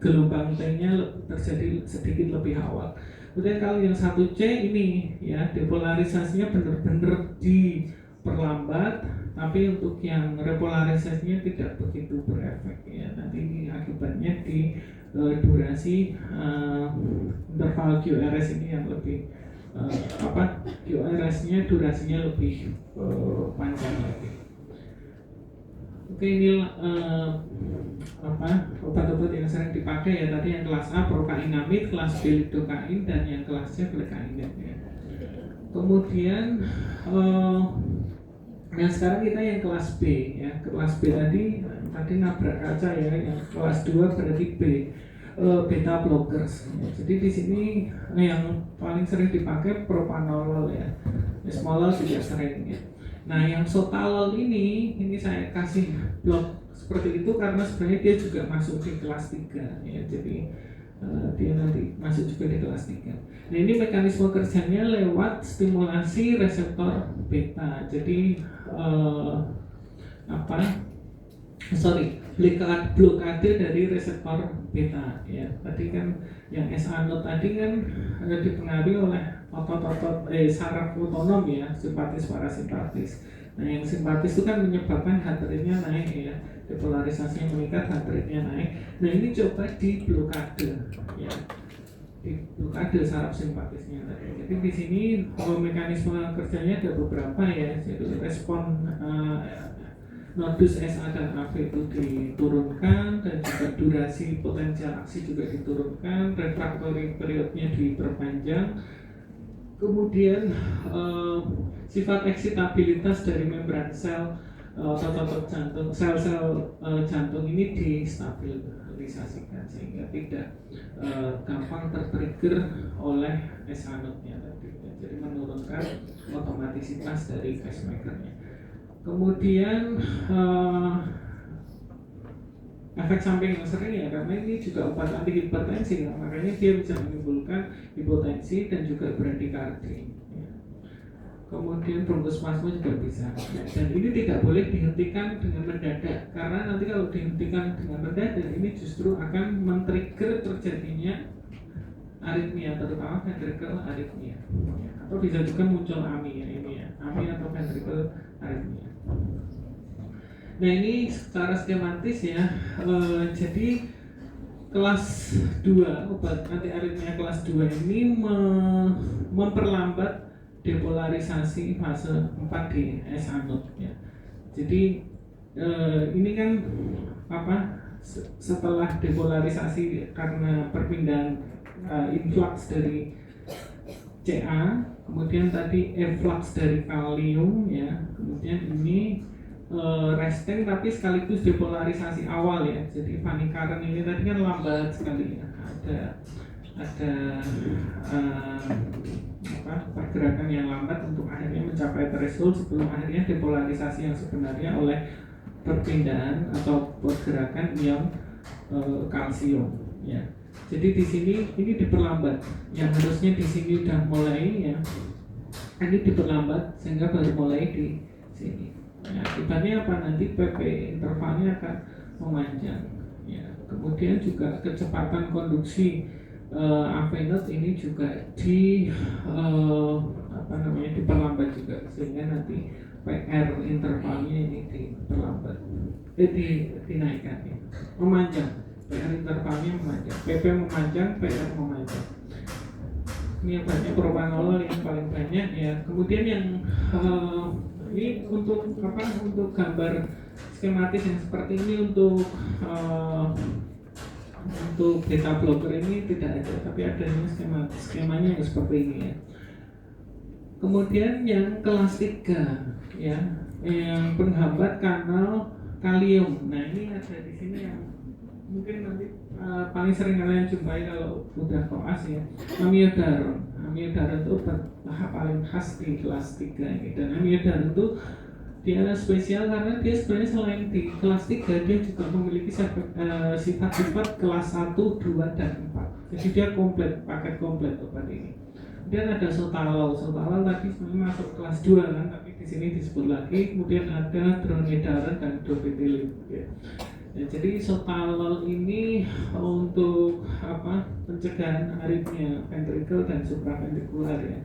gelombang T-nya terjadi sedikit lebih awal. Kemudian kalau yang 1C ini ya, depolarisasinya benar-benar diperlambat, tapi untuk yang repolarisasinya tidak begitu berefek ya. Nanti ini akibatnya di durasi interval QRS ini yang lebih QRS-nya durasinya lebih panjang lagi. Oke, ini obat-obat yang sering dipakai ya, tadi yang kelas A prokainamid, kelas B lidokain, dan yang kelas C flecainid ya. Kemudian nah sekarang kita yang kelas B ya. Kelas B tadi nabrak kaca ya, yang kelas 2 berarti B, beta blockers ya. Jadi di sini yang paling sering dipakai propanolol ya, esmolol juga sering ya. Nah, yang sotalol ini saya kasih blok seperti itu karena sebenarnya dia juga masuk di kelas 3 ya. Jadi dia nanti masuk juga di kelas 3. Nah, ini mekanisme kerjanya lewat stimulasi reseptor beta. Jadi blokade dari reseptor beta ya. Tadi kan yang S-anod tadi kan dipengaruhi oleh otot-otot saraf otonom ya, simpatis parasimpatis. Nah, yang simpatis itu kan menyebabkan heart rate-nya naik ya, depolarisasinya meningkat, heart rate-nya naik. Nah, ini coba diblokade ya, diblokade saraf simpatisnya tadi. Jadi di sini mekanisme kerjanya ada beberapa ya. Jadi respon nodus SA dan AV itu diturunkan, dan juga durasi potensial aksi juga diturunkan, refractory periodnya diperpanjang. Kemudian sifat eksitabilitas dari membran sel otot jantung, sel-sel jantung ini distabilisasikan sehingga tidak gampang tertrigger oleh S-anodnya tadi. jadi menurunkan otomatisitas dari pacemakernya. Kemudian efek samping yang sering ya, karena ini juga obat anti hipertensi ya, makanya dia bisa menimbulkan hipotensi dan juga bradikardi ya. Kemudian bronkospasme juga bisa, dan ini tidak boleh dihentikan dengan mendadak, karena nanti kalau dihentikan dengan mendadak ini justru akan men-trigger terjadinya aritmia, terutama ventricle aritmia ya. Atau bisa juga muncul AMI ya, ini ya, AMI atau ventricle aritmia. Nah ini secara skematis ya, jadi kelas 2 obat anti aritmia kelas 2 ini memperlambat depolarisasi fase 4 di S-anode ya. Jadi ini kan setelah depolarisasi karena perpindahan influx dari Ca, kemudian tadi efflux dari kalium ya, kemudian ini resting tapi sekaligus depolarisasi awal ya. Jadi Vannicaran ini tadi kan lambat sekali ya. Ada pergerakan yang lambat untuk akhirnya mencapai threshold sebelum akhirnya depolarisasi yang sebenarnya oleh perpindahan atau pergerakan ion kalsium ya. Jadi di sini ini diperlambat. Yang harusnya di sini sudah mulai ya, ini diperlambat sehingga baru mulai di sini. Nah, akibatnya apa? Nanti PP intervalnya akan memanjang. Ya. Kemudian juga kecepatan konduksi avenut ini juga diperlambat juga, sehingga nanti PR intervalnya ini diperlambat, dinaikkan, ya. Memanjang. PR intervalnya memanjang, PP memanjang, PR memanjang. Ini yang banyak propanolol yang paling banyak ya. Kemudian yang ini untuk untuk gambar skematis yang seperti ini untuk beta blocker ini tidak ada, tapi ada yang skemanya yang seperti ini ya. Kemudian yang kelas 3 ya, yang penghambat kanal kalium. Nah ini ada di sini yang mungkin nanti paling sering kalian jumpai kalau udah koas ya, amiodaron. Amiodaron itu paling khas di kelas 3 ini, dan amiodaron itu dia spesial karena dia sebenarnya selain di kelas 3 dia juga memiliki sifat-sifat kelas 1, 2, dan 4. Jadi dia komplit, paket komplit obat ini. Kemudian ada sotalol. Sotalol tadi sebenarnya masuk kelas 2 kan, tapi di sini disebut lagi. Kemudian ada dronedarone dan dobutilin ya. Ya, jadi sotalol ini untuk pencegahan aritmia ventricle dan supraventrikular ya.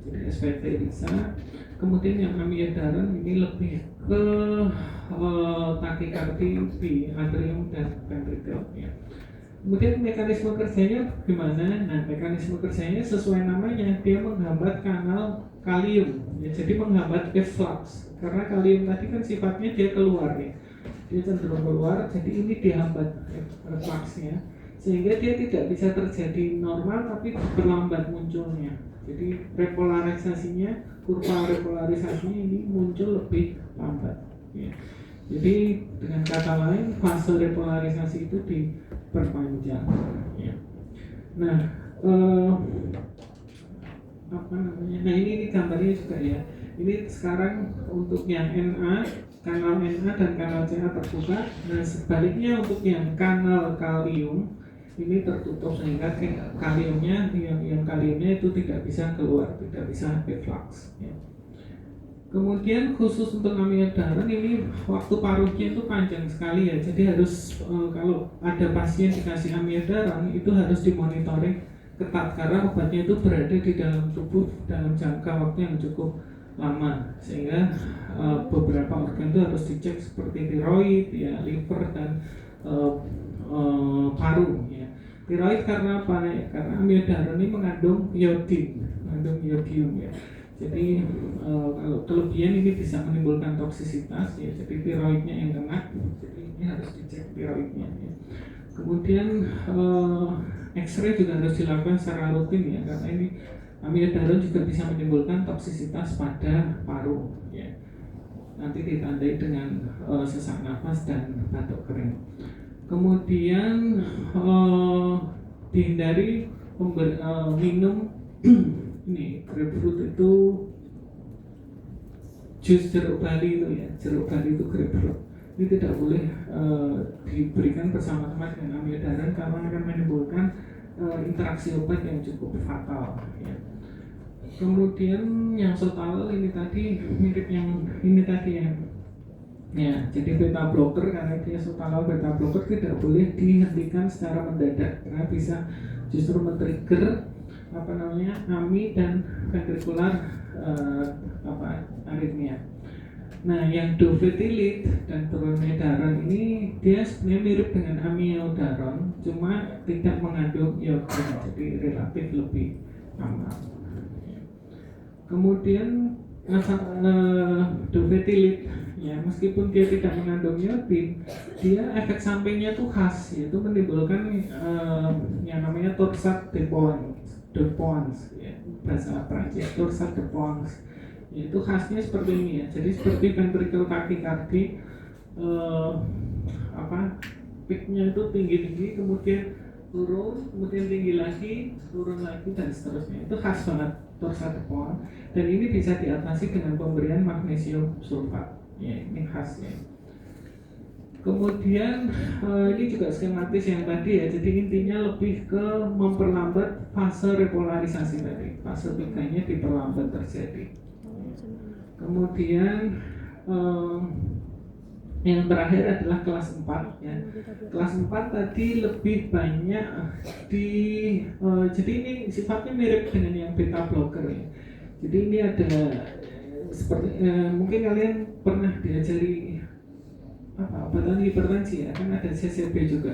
Jadi SVT bisa. Kemudian yang amiodaron ini lebih ke takikardi di atrium dan ventricle ya. Kemudian mekanisme kerjanya gimana? Nah, mekanisme kerjanya sesuai namanya, dia menghambat kanal kalium ya, jadi menghambat efflux. Karena kalium tadi kan sifatnya dia keluar ya, dia cenderung keluar, jadi ini dihambat effluxnya, sehingga dia tidak bisa terjadi normal tapi berlambat munculnya. Jadi repolarisasinya, kurva repolarisasinya ini muncul lebih lambat ya. Jadi dengan kata lain fase repolarisasi itu diperpanjang ya. Nah nah ini gambarnya juga ya. Ini sekarang untuk yang NA, kanal NA dan kanal CA terbuka. Nah sebaliknya untuk yang kanal kalium ini tertutup, sehingga kaliumnya, ion kaliumnya itu tidak bisa keluar, tidak bisa efflux ya. Kemudian khusus untuk amiodaron ini waktu paruhnya itu panjang sekali ya. Jadi harus kalau ada pasien dikasih amiodaron itu harus dimonitoring ketat, karena obatnya itu berada di dalam tubuh dalam jangka waktu yang cukup lama, sehingga beberapa organ itu harus dicek seperti tiroid ya, liver, dan paru ya. Tiroid karena apa ya? Karena amiodaron ini mengandung iodium ya. Jadi kalau kelebihan ini bisa menimbulkan toksisitas ya. Jadi tiroidnya yang kena, jadi ini harus dicek tiroidnya ya. Kemudian X-ray juga harus dilakukan secara rutin ya, karena ini amiodaron juga bisa menimbulkan toksisitas pada paru ya. Nanti ditandai dengan sesak nafas dan batuk kering. Kemudian dihindari minum ini grapefruit itu jus jeruk bali itu ya, jeruk bali itu grapefruit. Ini tidak boleh diberikan bersama-sama dengan amiodaran karena akan menimbulkan interaksi obat yang cukup fatal ya. Kemudian yang sotalol ini tadi mirip yang ini tadi ya, jadi beta blocker karena dia sotalol beta blocker tidak boleh dihentikan secara mendadak karena bisa justru men-trigger AMI dan ventricular aritmia. Nah, yang dofetilid dan dronedaron ini dia sebenarnya mirip dengan amiodaron, cuma tidak mengandung iodin, jadi relatif lebih aman. Kemudian dofetilid, ya meskipun dia tidak mengandung iodin, dia efek sampingnya tuh khas, yaitu menimbulkan yang namanya torsade de Pons, ya, bahasa Prancis torsade de Pons. Itu khasnya seperti ini ya, jadi seperti ventricle tachycardia, peaknya itu tinggi-tinggi, kemudian turun, kemudian tinggi lagi, turun lagi dan seterusnya. Itu khas banget torsade de Pons, dan ini bisa diatasi dengan pemberian magnesium sulfat. Ya, ini khas ya. Kemudian ini juga skematis yang tadi ya, jadi intinya lebih ke memperlambat fase repolarisasi tadi, fase 3-nya diperlambat terjadi. Kemudian yang terakhir adalah kelas 4 ya. Kelas 4 tadi lebih banyak jadi ini sifatnya mirip dengan yang beta blocker ya. Jadi ini ada seperti mungkin kalian pernah diajari obatan hipertensi ya, kan ada CCB juga,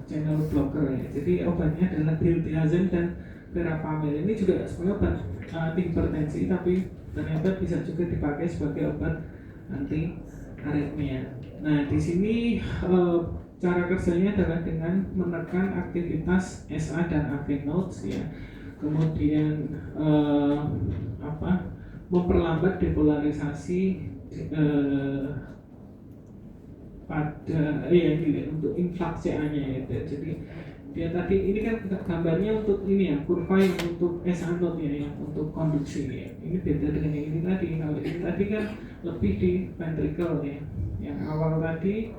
channel blocker ya. Jadi obatnya adalah diltiazem dan verapamil. Ini juga sebenarnya obat anti hipertensi, tapi ternyata bisa juga dipakai sebagai obat anti aritmia. Nah, di sini cara kerjanya adalah dengan menekan aktivitas SA dan AV nodes ya. Kemudian memperlambat depolarisasi pada ini untuk influx CA-nya ya. Jadi dia tadi ini kan gambarnya untuk ini ya, kurva yang untuk SA node ya, yang untuk konduksi ya. Ini beda dengan yang ini tadi. Kalau ini tadi kan lebih di ventricle ya. Yang awal tadi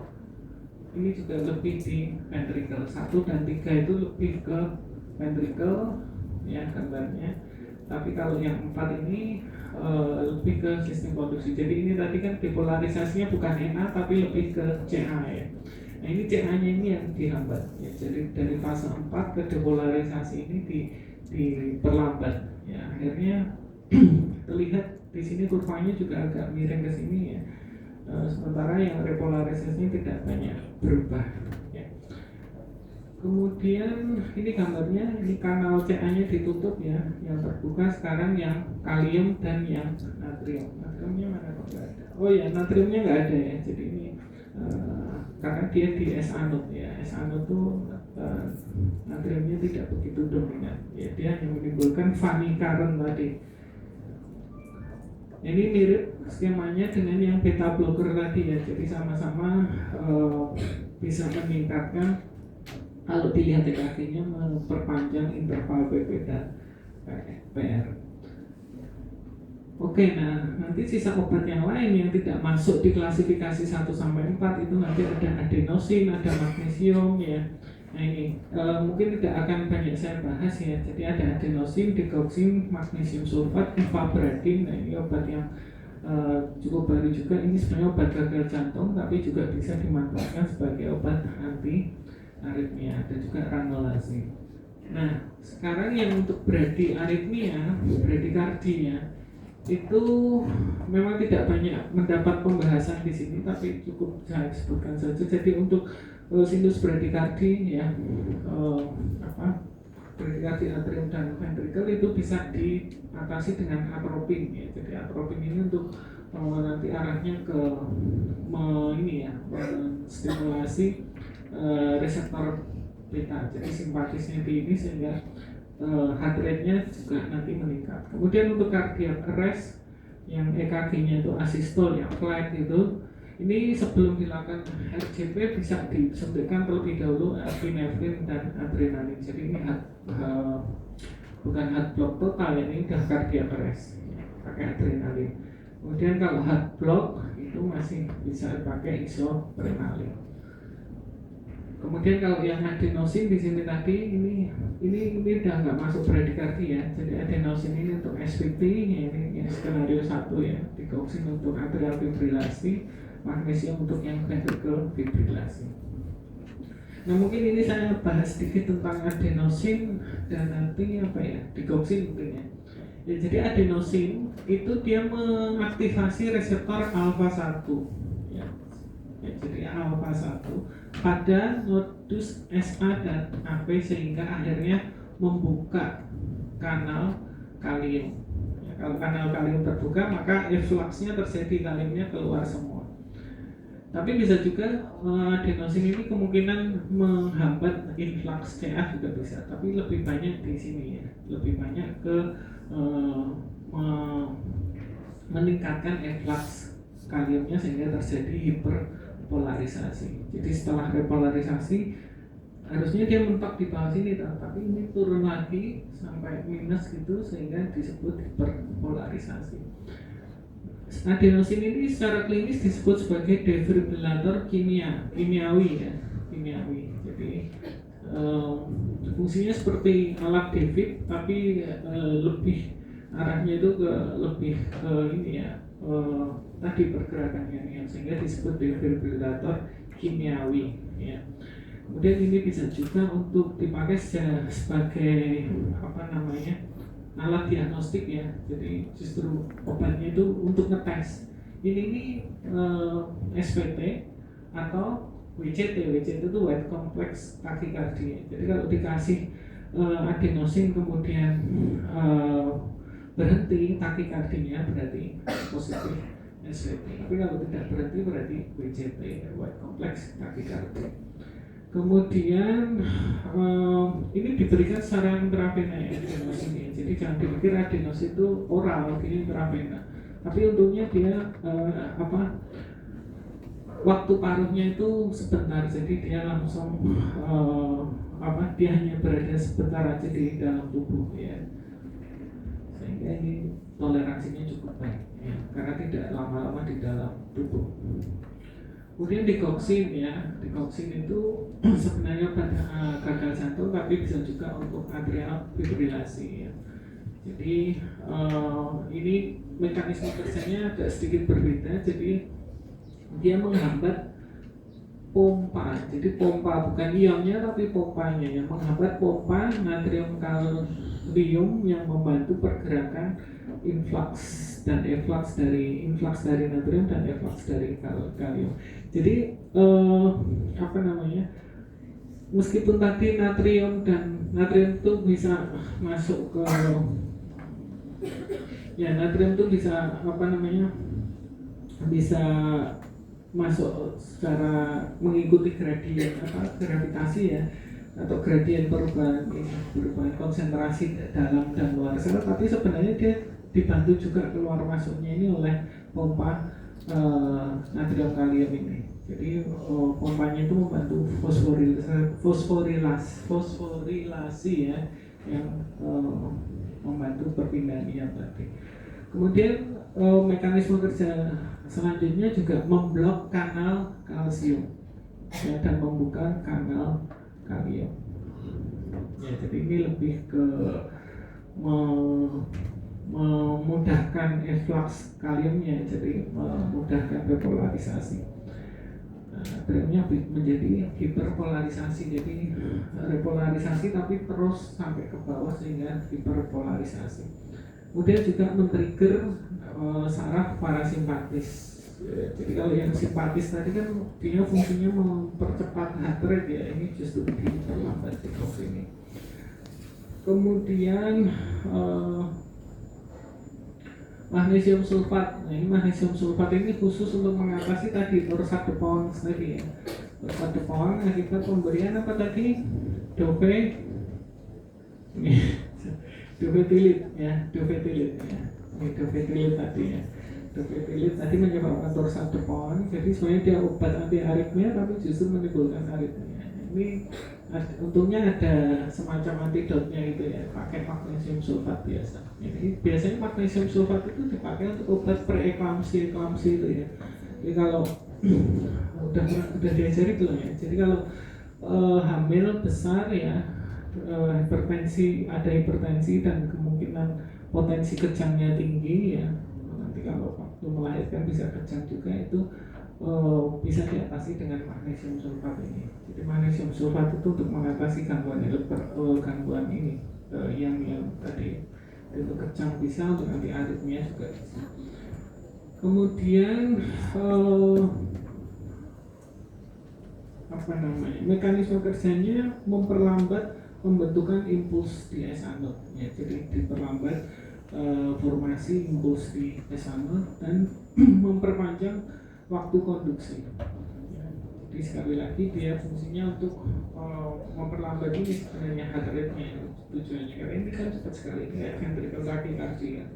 ini juga lebih di ventricle. 1 dan 3 itu lebih ke ventricle ya gambarnya. Tapi kalau yang 4 ini lebih ke sistem konduksi. Jadi ini tadi kan depolarisasinya bukan NA tapi lebih ke CA ya. Nah, ini CA-nya ini yang dihambat ya. Jadi dari fase 4 ke depolarisasi ini diperlambat ya. Akhirnya terlihat di sini kurvanya juga agak miring ke sini ya. Sementara yang repolarisasinya tidak banyak berubah ya. Kemudian ini gambarnya, ini kanal CA-nya ditutup ya. Yang terbuka sekarang yang kalium dan yang natrium. Natriumnya mana kok nggak ada? Oh ya, natriumnya nggak ada ya. Jadi ini karena dia di S-anode ya. S-anode tuh natriumnya tidak begitu dominan ya, dia hanya menimbulkan funny current tadi. Ini mirip skemanya dengan yang beta blocker tadi ya, jadi sama-sama bisa meningkatkan, kalau dilihat EKG-nya memperpanjang interval PP dan PR. Oke, nah nanti sisa obat yang lain yang tidak masuk di klasifikasi 1 sampai 4 itu nanti ada adenosin, ada magnesium ya. Nah ini mungkin tidak akan banyak saya bahas ya. Jadi ada adenosin, digoxin, magnesium sulfat, ivabradin. Nah ini obat yang cukup baru juga. Ini sebenarnya obat gagal jantung, tapi juga bisa dimanfaatkan sebagai obat anti aritmia. Ada juga ranolazine. Nah sekarang yang untuk bradiaritmia, bradikardia itu memang tidak banyak mendapat pembahasan di sini, tapi cukup saya sebutkan saja. Jadi untuk sinus bradikardi ya, bradikardi atrium dan ventricle itu bisa diatasi dengan atropin ya. Jadi atropin ini untuk nanti arahnya ke menstimulasi reseptor beta, jadi simpatisnya di ini sehingga heart rate-nya juga nanti meningkat. Kemudian untuk cardiac arrest yang EKG-nya itu asistol yang flat itu, ini sebelum dilakukan RCP bisa disuntikkan terlebih dahulu epinefrin dan adrenalin. Jadi ini bukan heart block total, ini udah cardiac arrest pakai adrenalin. Kemudian kalau heart block itu masih bisa pakai isoprenalin. Kemudian kalau yang adenosin di sini tadi ini udah nggak masuk bradikardi ya. Jadi adenosin ini untuk SVT, ini skenario 1 ya. Digoxin untuk atrial fibrilasi, magnesium untuk yang ventricle fibrilasi. Nah mungkin ini saya bahas sedikit tentang adenosin dan nanti apa ya, digoxin mungkin ya. Ya, jadi adenosin itu dia mengaktifasi reseptor alfa 1 ya. Ya, jadi alfa 1 pada nodus SA dan AP sehingga akhirnya membuka kanal kalium ya, kalau kanal kalium terbuka maka effluxnya terjadi, kaliumnya keluar semua. Tapi bisa juga adenosin ini kemungkinan menghambat influx CA juga bisa, tapi lebih banyak di sini ya, lebih banyak ke meningkatkan influx kaliumnya sehingga terjadi hiperpolarisasi. Jadi setelah repolarisasi harusnya dia mentok di bawah sini, tapi ini turun lagi sampai minus gitu sehingga disebut hiperpolarisasi. Adenosin ini secara klinis disebut sebagai defibrillator kimiawi ya, kimiawi. Jadi fungsinya seperti alat defib tapi lebih arahnya itu ke lebih ke ini ya, tadi pergerakannya yang sehingga disebut defibrillator kimiawi ya. Kemudian ini bisa juga untuk dipakai sebagai apa namanya, alat diagnostik ya. Jadi justru obatnya itu untuk ngetes ini SPT atau WCT itu white complex tachycardia. Jadi kalau dikasih adenosin kemudian berhenti takikardinya berarti positif SVT. Tapi kalau tidak berhenti berarti WCT white complex tachycardia. Kemudian ini diberikan secara intravena ya, adenosin ya. Jadi jangan dipikir adenosin itu oral, ini intravena. Tapi untungnya dia waktu paruhnya itu sebentar, jadi dia langsung dia hanya berada sebentar aja di dalam tubuh ya, sehingga ini toleransinya cukup baik ya, karena tidak lama-lama di dalam tubuh. Kemudian digoxin ya, digoxin itu sebenarnya pada gagal jantung tapi bisa juga untuk atrial fibrilasi ya. Jadi ini mekanisme kerjanya agak sedikit berbeda. Jadi dia menghambat pompa, jadi pompa bukan ionnya tapi pompanya yang menghambat pompa natrium kalium yang membantu pergerakan influx dan efflux dari natrium dan efflux dari kalium. Jadi meskipun tadi natrium itu bisa masuk ke ya, natrium itu bisa bisa masuk secara mengikuti gradien gravitasi ya, atau gradien perubahan konsentrasi dalam dan luar sel, tapi sebenarnya dia dibantu juga keluar masuknya ini oleh pompa natrium kalium ini. Jadi pompanya itu membantu fosforilasi ya, yang membantu perpindahan ion tadi. Kemudian mekanisme kerja selanjutnya juga memblok kanal kalsium ya, dan membuka kanal kalium ya. Jadi ini lebih ke memudahkan efflux kaliumnya, jadi memudahkan repolarisasi. Akhirnya menjadi hiperpolarisasi, jadi repolarisasi tapi terus sampai ke bawah sehingga hiperpolarisasi. Kemudian juga men-trigger saraf parasimpatis. Jadi kalau yang simpatis tadi kan dia fungsinya mempercepat heart rate ya, ini justru diperlambat di ini. Kemudian magnesium sulfat. Nah, ini magnesium sulfat ini khusus untuk mengatasi tadi torsadepon tadi ya. Torsadepon akibat pemberian apa tadi? Dofetilit ya. Ini dofetilit tadi ya. Dofetilit tadi menyebabkan torsadepon. Jadi sebenarnya dia obat anti aritmia tapi justru menimbulkan aritmia. Ini untungnya ada semacam antidotnya gitu ya, pakai magnesium sulfat biasa. Ini biasanya magnesium sulfat itu dipakai untuk obat preeklamsi itu ya. Jadi kalau udah diajari belum ya. Jadi kalau hamil besar ya, ada hipertensi dan kemungkinan potensi kejangnya tinggi ya. Nanti kalau waktu melahirkan bisa kejang juga, itu bisa diatasi dengan magnesium sulfat ini. Jadi magnesium sulfat itu untuk mengatasi gangguan ini yang tadi itu kejang bisa, untuk anti aritmia juga bisa. Kemudian mekanisme kerjanya memperlambat pembentukan impuls di S anode ya, jadi diperlambat formasi impuls di S anode dan memperpanjang waktu konduksi ya. Jadi sekali lagi dia fungsinya untuk memperlambat ini sebenarnya heart rate-nya tujuannya, karena ini kan cepat sekali kayak ventricle tachycardia.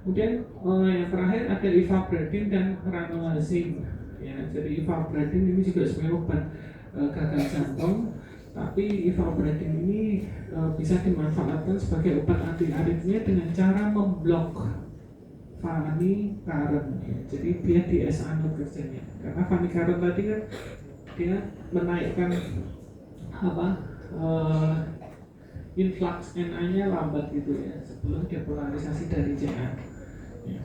Kemudian yang terakhir ada ivabradin dan ranolazine ya. Jadi ivabradin ini juga sebenarnya obat gagal jantung, tapi ivabradin ini bisa dimanfaatkan sebagai obat anti aritmia dengan cara memblok Fanny Karen ya. Jadi dia di S anode kerjanya, karena Fanny Karen tadi kan dia menaikkan influx Na-nya lambat gitu ya, sebelum depolarisasi dari Ca ya.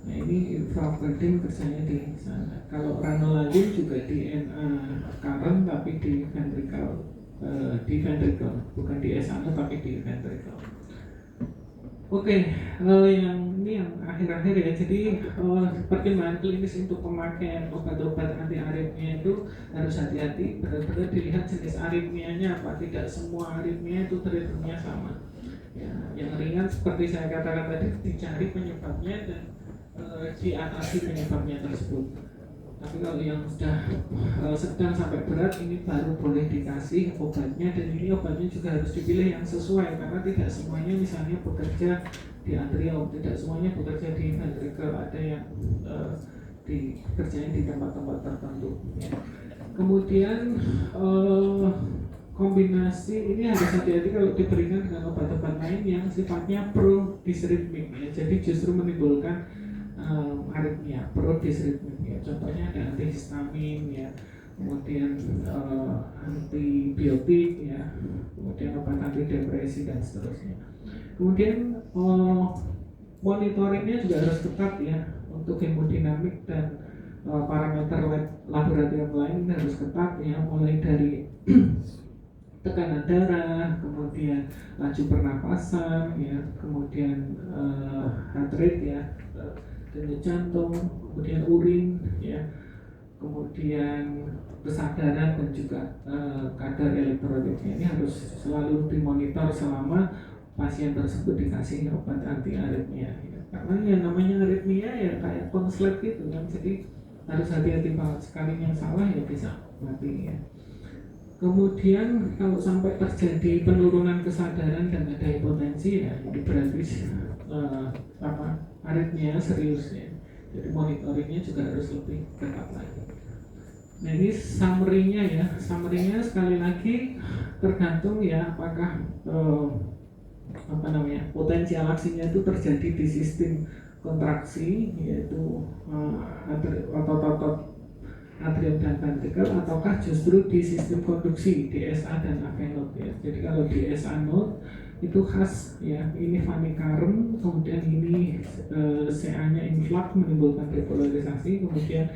Nah ini ivabradin kerjanya di sana. Kalau ranolazine juga di Na current tapi di ventricle, bukan di S anode tapi di ventricle. Oke, yang akhir-akhir ya. Jadi pertimbangan klinis untuk pemakaian obat-obat anti aritmia itu harus hati-hati, benar-benar dilihat jenis aritmianya apa. Tidak semua aritmia itu ritmenya sama. Ya, yang ringan seperti saya katakan tadi, dicari penyebabnya dan diatasi penyebabnya tersebut. Tapi kalau yang sudah sedang sampai berat, ini baru boleh dikasih obatnya, dan ini obatnya juga harus dipilih yang sesuai, karena tidak semuanya misalnya bekerja di atrium, tidak semuanya bekerja di ventricle, ada yang dikerjain di tempat-tempat tertentu ya. Kemudian kombinasi ini harus hati-hati kalau diberikan dengan obat-obat lain yang sifatnya pro-disrhythmic ya, jadi justru menimbulkan aritmia, pro-disrhythmic ya. Contohnya ada antihistamin ya, kemudian antibiotik ya, kemudian obat antidepresi dan seterusnya. Kemudian monitoringnya juga harus ketat ya, untuk hemodinamik dan parameter laboratorium lain harus ketat ya, mulai dari tekanan darah, kemudian laju pernapasan ya, kemudian heart rate ya, denyut jantung, kemudian urin ya, kemudian kesadaran dan juga kadar elektrolitnya. Ini harus selalu dimonitor selama pasien tersebut dikasih obat anti aritmia ya. Karena yang namanya aritmia ya kayak konslet gitu kan, jadi harus hati-hati banget, sekali yang salah ya bisa mati ya. Kemudian kalau sampai terjadi penurunan kesadaran dan ada hipotensi ya, ini berarti aritmia serius ya. Jadi monitoringnya juga harus lebih ketat lagi. Nah ini summary-nya ya, summary-nya sekali lagi tergantung ya apakah potensial aksinya itu terjadi di sistem kontraksi, yaitu otot-otot atrium dan ventricle, ataukah justru di sistem konduksi di SA dan AV node ya. Jadi kalau di SA node itu khas ya, ini Fanny Karen, kemudian ini CA-nya influx menimbulkan repolarisasi, kemudian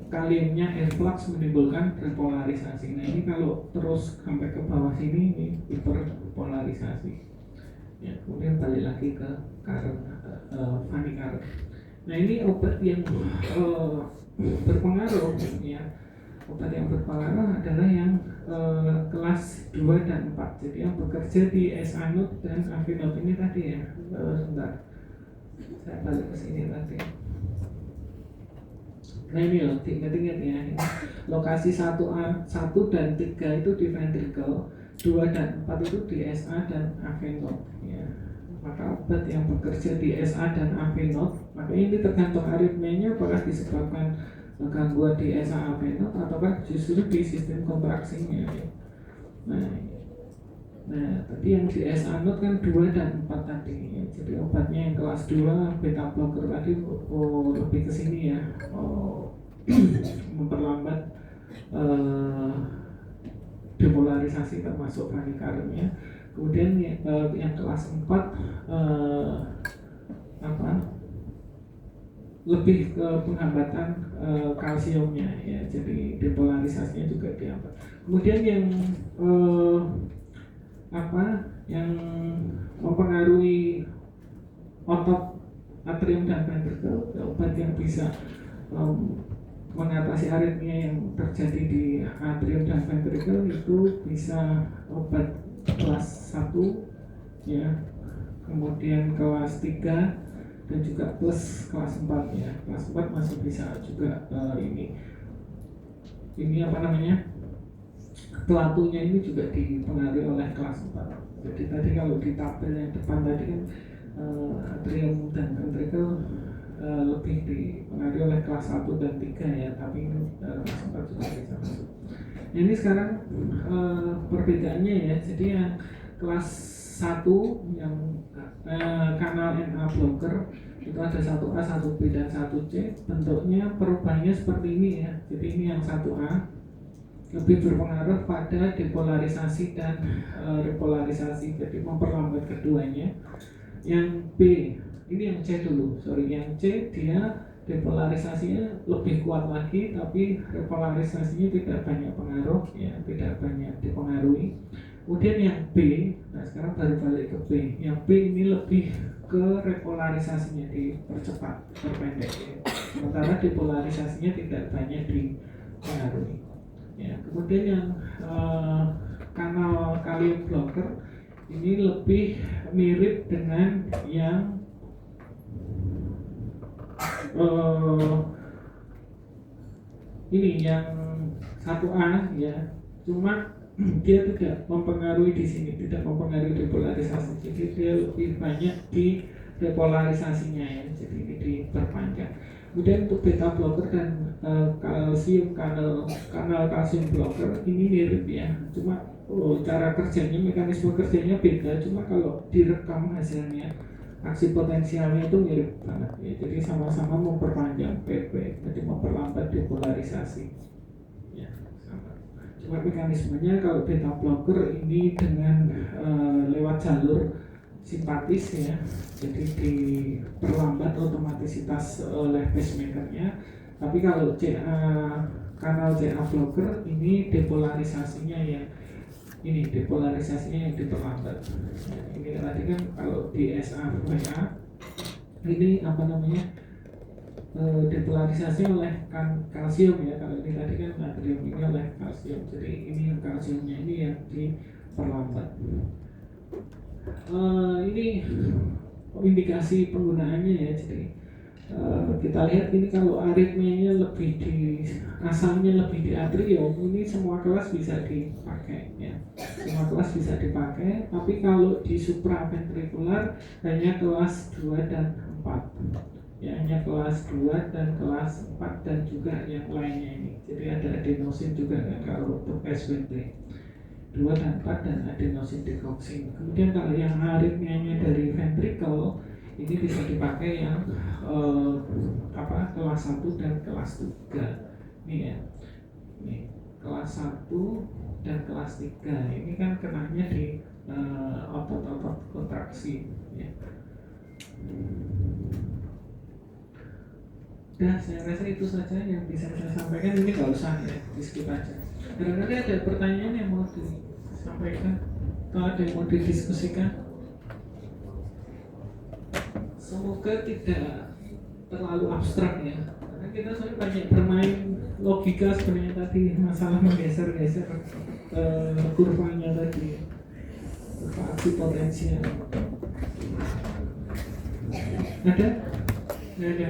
kaliumnya efflux menimbulkan repolarisasi. Nah ini kalau terus sampai ke bawah sini ini hiperpolarisasi ya. Kemudian balik lagi ke Fanny Karen. Nah ini obat yang berpengaruh ya. Obat yang berpengaruh adalah yang kelas 2 dan 4. Jadi yang bekerja di S anode dan AV node ini tadi ya. Sebentar, saya balik ke sini tadi. Nah ini loh, ingat-ingat ya, ini lokasi 1 dan 3 itu di ventricle, 2 dan 4 itu di SA dan AV node ya. Maka obat yang bekerja di SA dan AV node, maka ini tergantung aritmianya apakah disebabkan gangguan di SAA node ataukah justru di sistem kontraksinya ya. Nah, tadi yang di SA node kan 2 dan 4 tadi ya. Jadi obatnya yang kelas 2 beta blocker tadi lebih ke sini ya, memperlambat depolarisasi termasuk panikarnya. Kemudian yang kelas 4 lebih ke penghambatan kalsiumnya ya, jadi depolarisasinya juga dihambat. Kemudian yang yang mempengaruhi otot atrium dan ventricle, obat yang bisa mengatasi aritmia yang terjadi di atrium dan ventricle itu bisa obat kelas 1 ya, kemudian kelas 3 dan juga plus kelas 4 ya. Kelas 4 masih bisa juga ini pelatunya ini juga dipengaruhi oleh kelas 4. Jadi tadi kalau di tabel yang depan tadi kan atrium dan ventricle lebih dipengaruhi oleh kelas 1 dan 3 ya, tapi ini kelas 4 juga bisa masuk. Nah, ini sekarang perbedaannya ya. Jadi yang kelas 1 yang kanal NA blocker itu ada 1A, 1B dan 1C. Bentuknya perubahannya seperti ini ya. Jadi ini yang 1A lebih berpengaruh pada depolarisasi dan repolarisasi, jadi memperlambat keduanya. Yang B, ini yang C dulu, yang C dia depolarisasinya lebih kuat lagi, tapi repolarisasinya tidak banyak pengaruh ya, tidak banyak dipengaruhi. Kemudian yang B, nah sekarang baru balik ke B. Yang B ini lebih ke repolarisasinya dipercepat, berpendek ya. Sementara depolarisasinya tidak banyak dipengaruhi ya. Kemudian yang kanal kalium blocker ini lebih mirip dengan yang ini yang 1A ya, cuma dia tidak mempengaruhi di sini, tidak mempengaruhi depolarisasi. Jadi dia lebih banyak di depolarisasinya ya, jadi ini diperpanjang. Kemudian untuk beta blocker dan kalsium kanal kalsium blocker ini mirip ya, cuma cara kerjanya, mekanisme kerjanya beda. Cuma kalau direkam hasilnya, aksi potensialnya itu mirip banget ya. Jadi sama-sama memperpanjang PP, jadi memperlambat depolarisasi ya, sama. Cuma mekanismenya kalau beta blocker ini dengan lewat jalur simpatis ya, jadi diperlambat otomatisitas oleh pacemakernya. Tapi kalau kanal CA blocker ini depolarisasinya ya, ini depolarisasinya yang diperlambat. Nah, ini tadi kan kalau di SAVA ini depolarisasi oleh kalsium ya. Kalau ini tadi kan natrium, ini oleh kalsium. Jadi ini yang kalsiumnya ini yang diperlambat. Ini indikasi penggunaannya ya. Jadi kita lihat ini kalau aritmianya lebih asalnya lebih di atrium, ini semua kelas bisa dipakai ya. Semua kelas bisa dipakai, tapi kalau di supraventrikular hanya kelas 2 dan 4. Ya, hanya kelas 2 dan kelas 4 dan juga yang lainnya ini. Jadi ada adenosin juga kan kalau untuk SVT. 2 dan 4 dan adenosin decoxin. Kemudian kalau yang aritmianya dari ventricle ini bisa dipakai yang kelas 1 dan kelas 3. Ini ya. Ini kelas 1 dan kelas 3. Ini kan kenanya di otot-otot kontraksi ya. Nah, saya rasa itu saja yang bisa saya sampaikan. Ini nggak usah ya, di skip aja. Barangkali ada pertanyaan yang mau disampaikan atau ada yang mau didiskusikan. Semoga tidak terlalu abstrak ya, karena kita soalnya banyak bermain logika sebenarnya tadi, masalah menggeser-geser kurvanya tadi, kurva aksi potensial. Ada? Nggak ada.